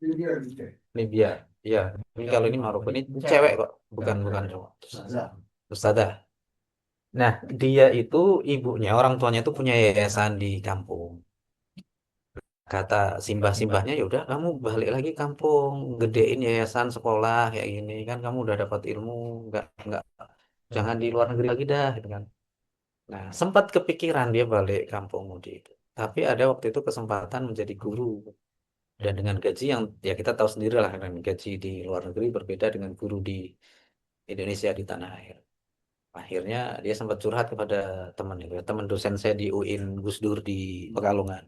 Libya. Iya. Ini kalau ini Maroko ini cewek kok, bukan bukan cowok. Ustazah. Ustazah. Nah, dia itu ibunya, orang tuanya itu punya yayasan di kampung. Kata simbah-simbahnya, ya udah kamu balik lagi kampung, gedein yayasan sekolah kayak gini kan kamu udah dapat ilmu, nggak jangan di luar negeri lagi dah, gitu kan. Nah, sempat kepikiran dia balik kampung Mudi itu. Tapi ada waktu itu kesempatan menjadi guru dan dengan gaji yang ya kita tahu sendiri lah kan gaji di luar negeri berbeda dengan guru di Indonesia di tanah air. Akhirnya dia sempat curhat kepada teman itu, ya, teman dosen saya di UIN Gus Dur di Pekalongan.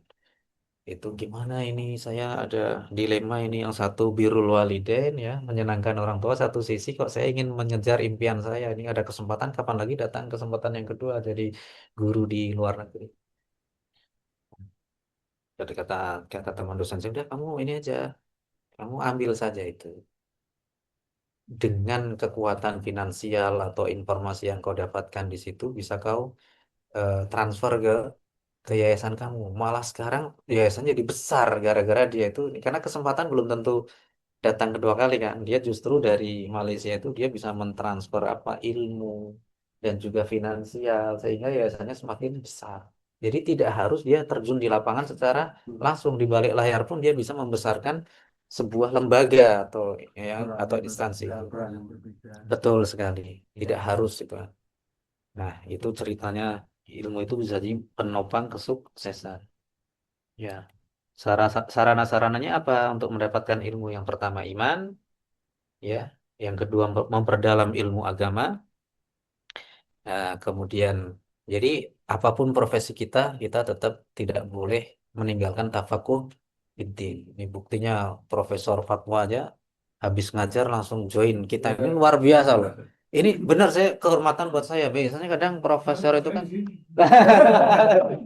Itu gimana ini saya ada dilema ini yang satu birrul walidain ya menyenangkan orang tua satu sisi kok saya ingin mengejar impian saya ini ada kesempatan kapan lagi datang kesempatan yang kedua jadi guru di luar negeri. Jadi kata kata teman dosen saya udah kamu ini aja kamu ambil saja itu dengan kekuatan finansial atau informasi yang kau dapatkan di situ bisa kau transfer ke yayasan kamu. Malah sekarang yayasan jadi besar gara-gara dia itu karena kesempatan belum tentu datang kedua kali kan. Dia justru dari Malaysia itu dia bisa mentransfer apa ilmu dan juga finansial sehingga yayasannya semakin besar. Jadi tidak harus dia terjun di lapangan secara langsung di balik layar pun dia bisa membesarkan sebuah lembaga atau instansi. Peran yang berbeda. Betul sekali. Tidak harus itu. Nah, itu ceritanya ilmu itu bisa jadi penopang kesuksesan. Ya. Sarana-sarananya apa untuk mendapatkan ilmu? Yang pertama iman, ya. Yang kedua memperdalam ilmu agama. Nah, kemudian jadi apapun profesi kita, kita tetap tidak boleh meninggalkan tafakuh fiddin. Ini buktinya Profesor Fatwa aja habis ngajar langsung join kita. Ini luar biasa loh. Ini benar saya kehormatan buat saya. Biasanya kadang profesor itu kan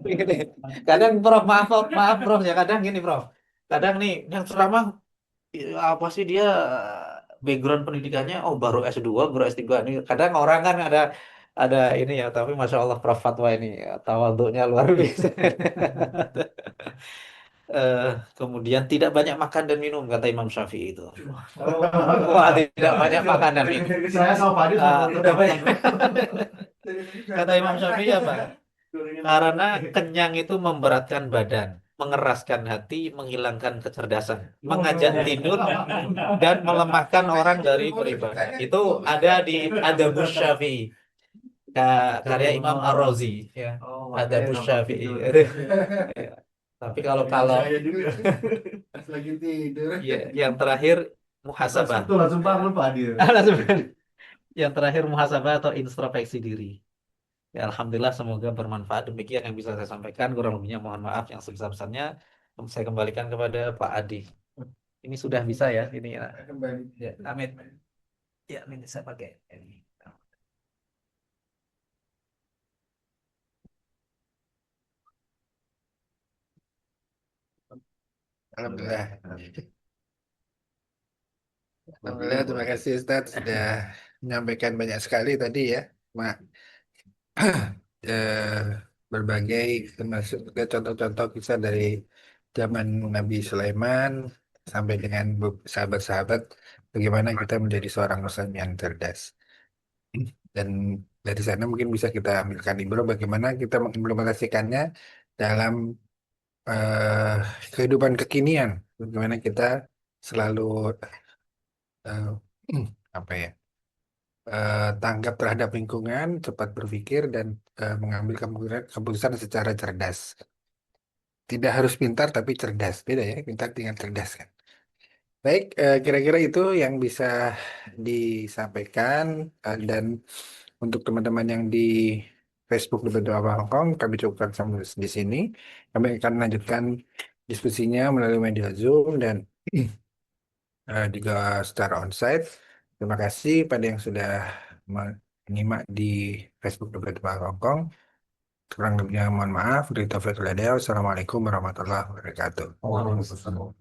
Gini. Kadang Prof maaf Prof ya kadang gini Prof. Kadang nih yang ceramah apa sih dia background pendidikannya oh baru S2 baru S3 ini kadang orang kan ada ini ya tapi Masya Allah Prof Fatwa ini ya, tawadhunya luar biasa. Eh, Kemudian tidak banyak makan dan minum kata Imam Syafi'i itu. Wah, tidak banyak makan dan minum. Saya sama Pak Adi Tidak banyak. Kata Imam Syafi'i apa? Karena kenyang itu memberatkan badan, mengeraskan hati, menghilangkan kecerdasan, mengajak tidur, dan melemahkan orang dari beribadah. Itu ada di Adabus Syafi'i, karya Imam Ar-Razi. Ya. Adabus Syafi'i. Ya. Tapi kalau saya juga lagi tidur. ya, yang terakhir muhasabah. Itu langsung bangun Pak Adi. Yang terakhir muhasabah atau introspeksi diri. Ya, Alhamdulillah semoga bermanfaat. Demikian yang bisa saya sampaikan. Kurang lebihnya mohon maaf yang sebesar-besarnya. Saya kembalikan kepada Pak Adi. Ini sudah bisa ya? Ini ya. Kembali. Ya, amin. Ya, ini saya pakai ini. Alhamdulillah. Alhamdulillah, terima kasih Ustaz sudah menyampaikan banyak sekali tadi ya, Mak. Eh, Berbagai termasuk juga contoh-contoh kisah dari zaman Nabi Sulaiman sampai dengan sahabat-sahabat bagaimana kita menjadi seorang muslim yang cerdas. Dan dari sana mungkin bisa kita ambilkan ibrah bagaimana kita mengimplementasikannya dalam eh, kehidupan kekinian. Bagaimana kita selalu eh, apa ya tanggap terhadap lingkungan, cepat berpikir dan mengambil keputusan secara cerdas. Tidak harus pintar tapi cerdas. Beda ya, pintar dengan cerdas kan. Baik, kira-kira itu yang bisa disampaikan dan untuk teman-teman yang di Facebook di Betul Apa Hongkong, kami cukupkan sampai di sini. Kami akan melanjutkan diskusinya melalui media Zoom dan juga secara onsite. Terima kasih pada yang sudah menyimak di Facebook Debat Hongkong. Kurang lebihnya mohon maaf. Dari Taufik Hidayah. Wassalamualaikum warahmatullahi wabarakatuh. Waalaikumsalam.